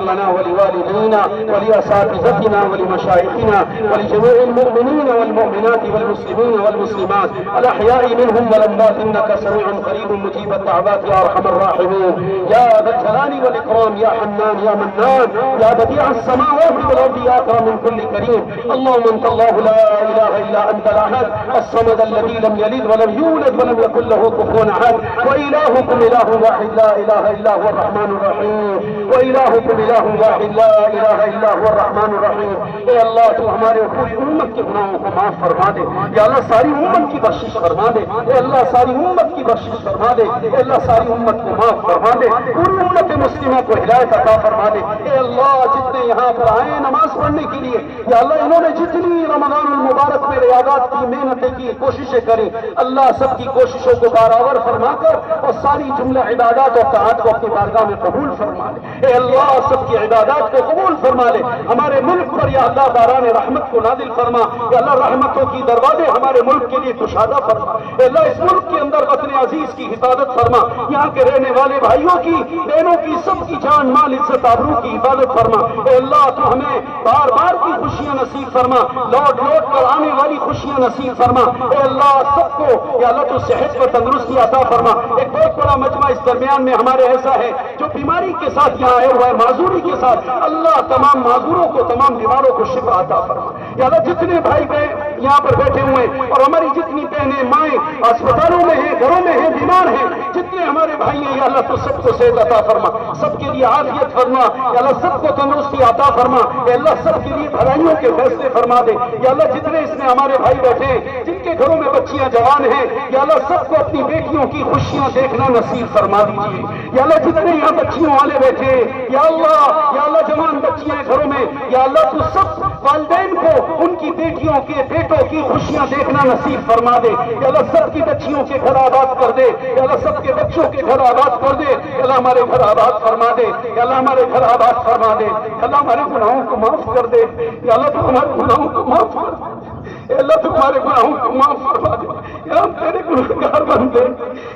لنا ولوالدينا ولأساتذتنا ولمشايخنا ولجميع المؤمنين والمؤمنات والمسلمين والمسلمات والمسلمات الأحياء منهم والأموات إنك سميع قريب مجيب الدعوات يا أرحم الراحمين يا ذا الجلال والإكرام يا حنان يا منان يا بديع السماوات والأرض يا أكرم من كل كريم اللهم أنت الله لا إله إلا أنت الأحد الصمد الذي لم يلد ولم يولد ولم يكن له كفوا أحد وإلهكم إله واحد لا إله إلا هو الرحمن الرحيم وإلهكم إله واحد لا إله إلا هو الرحمن الرحيم اے اللہ تو ہمارے پوری امت کے گناہوں کو معاف فرما دے یا اللہ ساری امت کی بخشش فرما دے اے اللہ ساری امت کی بخشش فرما دے اے اللہ ساری امت کو معاف فرما دے پوری امت مسلموں کو ہدایت عطا فرما دے اے اللہ جتنے یہاں پر آئے نماز پڑھنے کے لیے یا اللہ انہوں نے جتنی رمضان المبارک میں ریاضات کی محنتیں کی کوششیں کریں اللہ سب کی کوششوں کو برابر فرما کر اور ساری جملہ عبادات اور طاعات کو اپنی بارگاہ میں قبول فرما لے اے اللہ سب کی عبادات کو قبول فرما لے ہمارے ملک پر یا اللہ باران رحمت کو نازل فرما یا اللہ رحمتوں کی دروازے ہمارے ملک کے لیے کشادہ فرما اے اللہ اس ملک کے اندر وطن عزیز کی حفاظت فرما یہاں کے رہنے والے بھائیوں کی بہنوں کی سب کی جان مال عزت آبرو کی حفاظت فرما اے اللہ تو ہمیں بار بار کی خوشیاں نصیب فرما لوٹ لوٹ کر آنے والی خوشیاں نصیب فرما اے اللہ سب کو یا اللہ تو صحت و تندرستی عطا فرما ایک بہت بڑا مجمع اس درمیان میں ہمارے ایسا ہے جو بیماری کے ساتھ یہاں آئے ہوا ہے معذوری کے ساتھ اللہ تمام معذوروں کو تمام بیماروں کو شفا عطا فرما یا اللہ جتنے بھائی بہن یہاں پر بیٹھے ہوئے اور ہماری جتنی بہنیں مائیں اسپتالوں میں ہیں گھروں میں ہیں بیمار ہیں جتنے ہمارے بھائی ہیں یا اللہ تو سب کو صحت عطا فرما سب کے لیے عافیت فرما یا اللہ سب کو تندرستی عطا فرما یا اللہ سب کے لیے بھلائیوں کے فیصلے فرما دے یا اللہ جتنے اس میں ہمارے بھائی بیٹھے ہیں جن کے گھروں میں بچیاں جوان ہیں یا اللہ سب کو اپنی بیٹیوں کی خوشیاں دیکھنا نصیب فرما دیجیے یا اللہ جتنے یہاں بچیوں والے بیٹھے یا اللہ جوان بچیاں گھروں میں یا اللہ تو سب والدین کو ان کی بیٹیوں کے بیٹوں کی خوشیاں دیکھنا نصیب فرما دے یا اللہ سب کی بچیوں کے گھر آباد کر دے یا اللہ سب کے بچوں کے گھر آباد کر دے یا اللہ ہمارے گھر آباد فرما دے یا اللہ ہمارے گھر آباد فرما دے یا اللہ ہمارے گناہوں کو معاف کر دے یا اللہ تو ہمارے گناہوں کو معاف کر دے اے اللہ تمہارے گناہوں کو معاف فرما دے یا ہم تیرے گنہگار بن گئے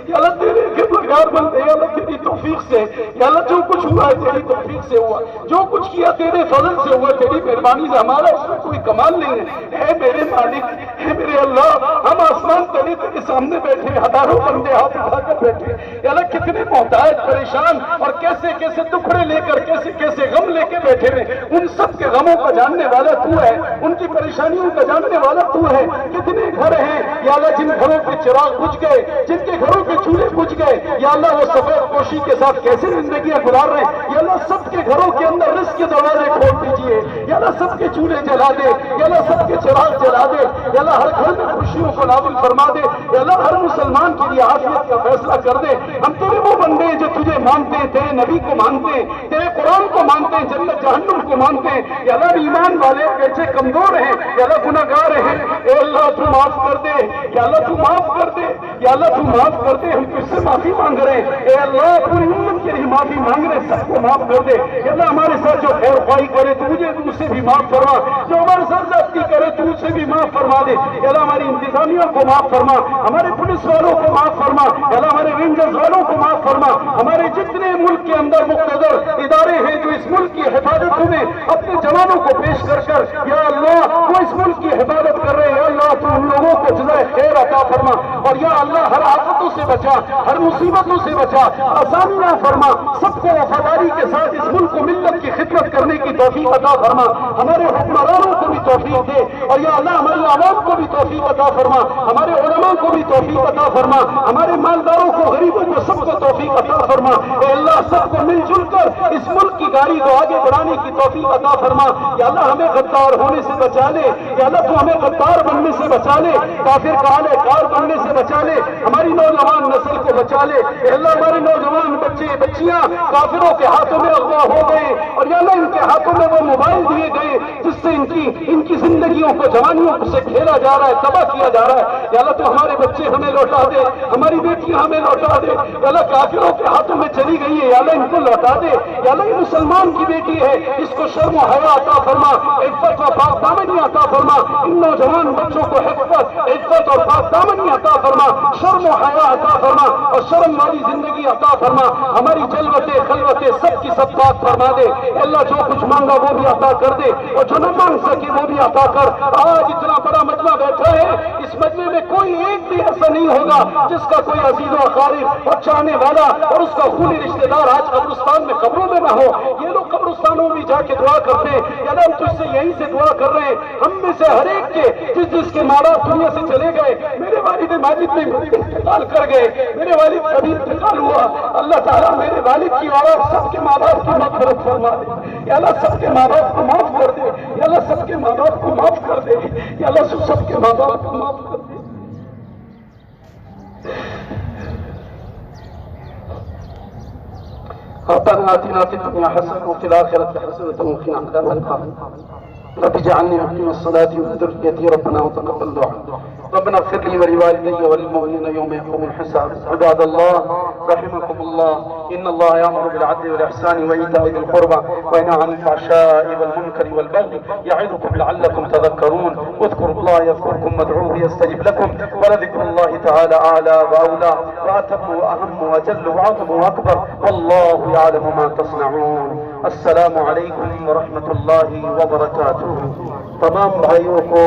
یا اللہ تیرے گنہگار بن گئے یا اللہ تیری توفیق سے یا اللہ جو کچھ ہوا ہے تیری توفیق سے ہوا جو کچھ کیا تیرے فضل سے ہوا تیری مہربانی سے ہمارا اس میں کوئی کمال نہیں ہے اے میرے مالک اے میرے اللہ ہم آسمان تلے تیرے سامنے بیٹھے ہزاروں بندے ہاتھ اٹھا کر بیٹھے یا اللہ کتنے محتاج پریشان اور کیسے کیسے ٹکڑے لے کر کیسے کیسے غم لے کے بیٹھے ہوئے ان سب کے غموں کا جاننے والا تو ہے ان کی پریشانیوں کا جاننے والا تو ہے کتنے گھر ہیں یا اللہ جن گھروں کے چراغ بجھ گئے جن کے گھروں کے چولہے بجھ گئے یا اللہ وہ سفید پوشی کے ساتھ کیسے زندگیاں گزار رہے ہیں یا اللہ سب کے گھروں کے اندر رزق کے دروازے کھول دیجیے یا اللہ سب کے چولہے جلا دے یا اللہ سب کے چراغ جلا دے یا اللہ ہر گھر میں خوشیوں کو نازل فرما دے یا اللہ ہر مسلمان کے لیے عافیت کا فیصلہ کر دے ہم تیرے وہ بندے ہیں جو تجھے مانتے ہیں تیرے نبی کو مانتے ہیں تیرے قرآن کو مانتے ہیں جنت جہنم کو مانتے ہیں یا اللہ ایمان والے کیسے کمزور ہیں یا اللہ گناہگار ہیں اے اللہ تو معاف کر دے یا اللہ تو معاف کر دے یا اللہ تو معاف کر دے ہم کس سے معافی مانگ رہے ہیں اے اللہ پوری امت کے لیے معافی مانگ رہے ہیں سب کو معاف کر دے یا اللہ ہمارے ساتھ جو خیر خواہی کرے تو مجھے تو اسے بھی معاف فرما جو ہمارے ساتھ زیادتی کرے تو اسے بھی معاف فرما دے یا اللہ ہماری انتظامیہ کو معاف فرما ہمارے پولیس والوں کو معاف فرما یا اللہ ہمارے رینجرز والوں کو معاف فرما ہمارے جتنے ملک کے اندر مقتدر ادارے ہیں جو اس ملک کی حفاظت میں اپنے جوانوں کو پیش کر یا اللہ وہ اس ملک کی حفاظت کر رہے ہیں یا اللہ تو ان لوگوں کو جزائے خیر عطا فرما اور یا اللہ ہر آفتوں سے بچا ہر مصیبتوں سے بچا آسانیاں فرما سب کو وفاداری کے ساتھ اس ملک کو ملت کی خدمت کرنے کی توفیق عطا فرما ہمارے حکمرانوں کو بھی توفیق دے اور یا اللہ ہمارے عوام کو بھی توفیق عطا فرما ہمارے علماء کو بھی توفیق عطا فرما ہمارے مالداروں کو غریبوں کو سب کو توفیق عطا فرما اے اللہ سب کو مل جل کر اس ملک کی گاڑی کو آگے بڑھانے کی توفیق عطا فرما یا اللہ ہمیں غدار ہونے سے بچا لے یا اللہ تو ہمیں غدار بننے سے بچا لے کافر کالے کار بننے سے بچا لے ہماری نوجوان نسل کو بچا لے اے اللہ ہمارے نوجوان بچے بچیاں کافروں کے ہاتھوں میں اغوا ہو گئے اور یا اللہ ان کے ہاتھوں میں وہ موبائل دیے گئے جس سے ان کی زندگیوں کو جوانیوں سے کھیلا جا رہا ہے تباہ کیا جا رہا ہے یا اللہ تو ہمارے بچے ہمیں لوٹا دے ہماری بیٹیاں ہمیں لوٹا دے یا اللہ کافروں کے ہاتھوں میں چلی گئی ہے یا اللہ ان کو لوٹا دے یا اللہ یہ مسلمان کی بیٹی ہے اس کو شرم و حیا عطا فرما عفت و پاک دامنی عطا فرما ان نوجوان بچوں کو عفت اور پاک دامنی عطا فرما شرم و حیا عطا فرما اور شرم والی زندگی عطا فرما ہماری جلوتیں خلوتیں سب کی سب پاک فرما دے اللہ جو کچھ مانگا وہ بھی عطا کر دے اور جو نہ مانگ سکے وہ بھی عطا کر آج اتنا بڑا مجمع بیٹھا ہے اس مجمع میں میں کوئی ایک بھی ایسا نہیں ہوگا جس کا کوئی عزیز و اقارب اور چاہنے والا اور اس کا خونی رشتہ دار آج قبرستان میں قبروں میں نہ ہو۔ یہ لوگ قبرستانوں میں جا کے دعا کرتے ہیں یا ہم تجھ سے یہیں سے دعا کر رہے ہیں، ہم میں سے ہر ایک کے جس کے ماں باپ دنیا سے چلے گئے، میرے والد ماجد میں انتقال کر گئے، میرے والد کا بھی انتقال ہوا، اللہ تعالیٰ میرے والد کی اور آپ سب کے ماں باپ کی مغفرت فرما دے، یا اللہ سب کے ماں باپ کو معاف کر دے، یا اللہ سب کے ماں باپ کو معاف کر دے، یا اللہ سب کے ماں باپ کو معاف کر دے۔ ربنا آتنا في الدنيا حسنة وفي الآخرة حسنة وقنا عذاب النار رب اجعلني مقيم الصلاة وذريتي ربنا وتقبل دعاء ربنا اغفر لي ولوالدي وللمؤمنين يوم يقوم الحساب عباد الله رحمكم الله إن الله يأمر بالعدل والإحسان وإيتاء ذي القربى وينهى عن الفحشاء والمنكر والبغي يعظكم لعلكم تذكرون واذكروا الله يذكركم وادعوه يستجب لكم ولذكر الله تعالى أعلى وأولى وأتم وأهم وأجل وأعظم وأكبر والله يعلم ما تصنعون۔ السلام علیکم ورحمۃ اللہ وبرکاتہ۔ تمام بھائیوں کو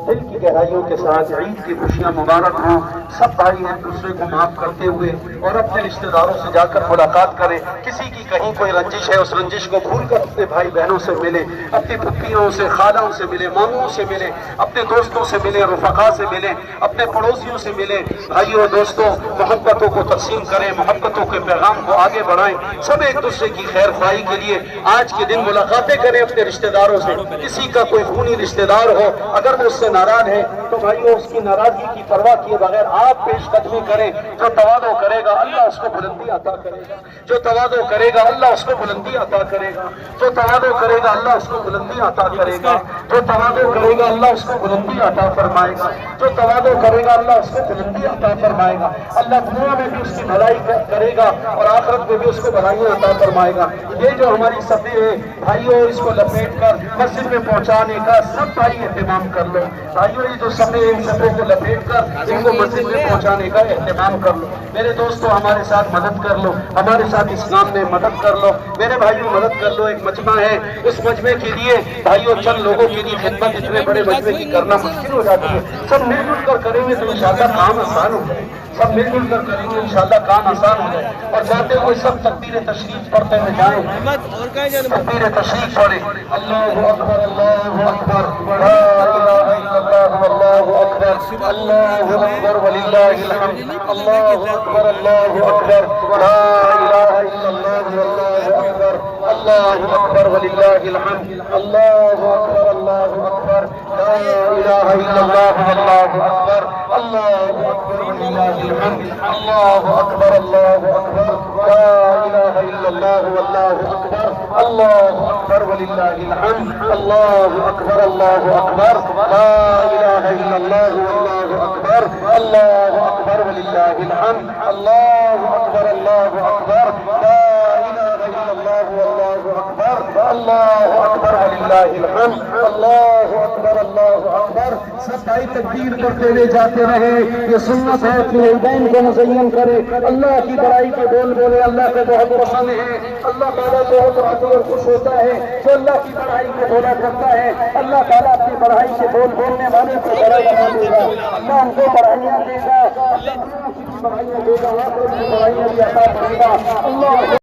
دل کی گہرائیوں کے ساتھ عید کی خوشیاں مبارک ہوں۔ سب بھائی ایک دوسرے کو معاف کرتے ہوئے اور اپنے رشتہ داروں سے جا کر ملاقات کریں۔ کسی کی کہیں کوئی رنجش ہے، اس رنجش کو بھول کر اپنے بھائی بہنوں سے ملیں، اپنی پھپھیوں سے، خالوں سے ملیں، ماموں سے ملیں، اپنے دوستوں سے ملیں، رفقا سے ملیں، اپنے پڑوسیوں سے ملیں۔ بھائیوں دوستوں، محبتوں کو تقسیم کریں، محبتوں کے پیغام کو آگے بڑھائیں، سب ایک دوسرے کی خیر خواہی کے لیے آج کے دن ملاقاتیں کریں اپنے رشتہ داروں سے۔ کسی کا کوئی خونی رشتہ دار ہو، اگر وہ اس سے ناراض ہے تو بھائیو اس کی ناراضگی کی پرواہ کیے بغیر آپ پیش قدمی کریں۔ جو تواضع کرے گا اللہ اس کو بلندی عطا کرے گا، جو تواضع کرے گا اللہ اس کو بلندی عطا کرے گا، جو تواضع کرے گا اللہ اس کو بلندی عطا کرے گا، جو تواضع کرے گا اللہ اس کو بلندی عطا فرمائے گا، جو تواضع کرے گا اللہ اس کو بلندی عطا فرمائے گا۔ اللہ دنیا میں بھی اس کی بھلائی کرے گا اور آخرت میں بھی اس کو بھلائیاں عطا فرمائے گا۔ یہ جو ہماری صفحے ہے بھائیو، اس کو لپیٹ کر مسجد میں پہنچانے کا سب بھائی اہتمام کر لو۔ بھائیو یہ جو صفحے ہیں ان صفحوں کو لپیٹ کر ان کو مسجد میں پہنچانے کا اہتمام کر لو۔ میرے دوستو ہمارے ساتھ مدد کر لو، ہمارے ساتھ اس کام میں مدد کر لو، میرے بھائیو مدد کر لو۔ ایک مجمع ہے، اس مجمع کے لیے بھائیو چند لوگوں کے لیے خدمت اتنے بڑے مجمع کی کرنا مشکل ہو جاتی ہے۔ سب مل جل کر کریں گے تو انشاءاللہ کام آسان ہو جائے، سب مل جل کر کریں گے انشاءاللہ کام آسان ہو جائے۔ اور جاتے ہوئے سب تکبیر تشریف پڑھتے ہوئے جائیں، تکبیر تشریف پڑھیں۔ اللہ اکبر اللہ اکبر لا الہ الا اللہ واللہ اکبر اللہ اکبر وللہ الحمد اللہ اکبر اللہ اکبر لا الہ الا اللہ واللہ اکبر اللہ اکبر وللہ الحمد اللہ اکبر اللہ اکبر لا الہ الا اللہ واللہ اکبر اللہ اکبر وللہ الحمد اللہ اکبر اللہ اکبر لا الہ الا اللہ واللہ اکبر اللہ اکبر وللہ الحمد اللہ اکبر اللہ اکبر لا الہ الا اللہ واللہ اکبر اللہ اکبر وللہ الحمد اللہ اکبر اللہ اکبر لا الہ الا اللہ واللہ اکبر اللہ اکبر وللہ الحمد اللہ اکبر اللہ اکبر۔ سب بھائی تکبیر کرتے ہوئے جاتے رہے، یہ سنت ہے کہ عیدین کو مزین کرے۔ اللہ کی بڑائی کے بول بولے اللہ کو بہت پسند ہے، اللہ تعالیٰ بہت راضی اور خوش ہوتا ہے جو اللہ کی بڑائی کو بولا کرتا ہے۔ اللہ تعالیٰ اپنی بڑائی سے بول بولنے والے کو بڑا بنا دے گا، اللہ ان کو بڑھائیاں دے گا، اللہ بڑھائیاں دے گا، آخرت کی بڑھائیاں بھی عطا کرے گا۔ اللہ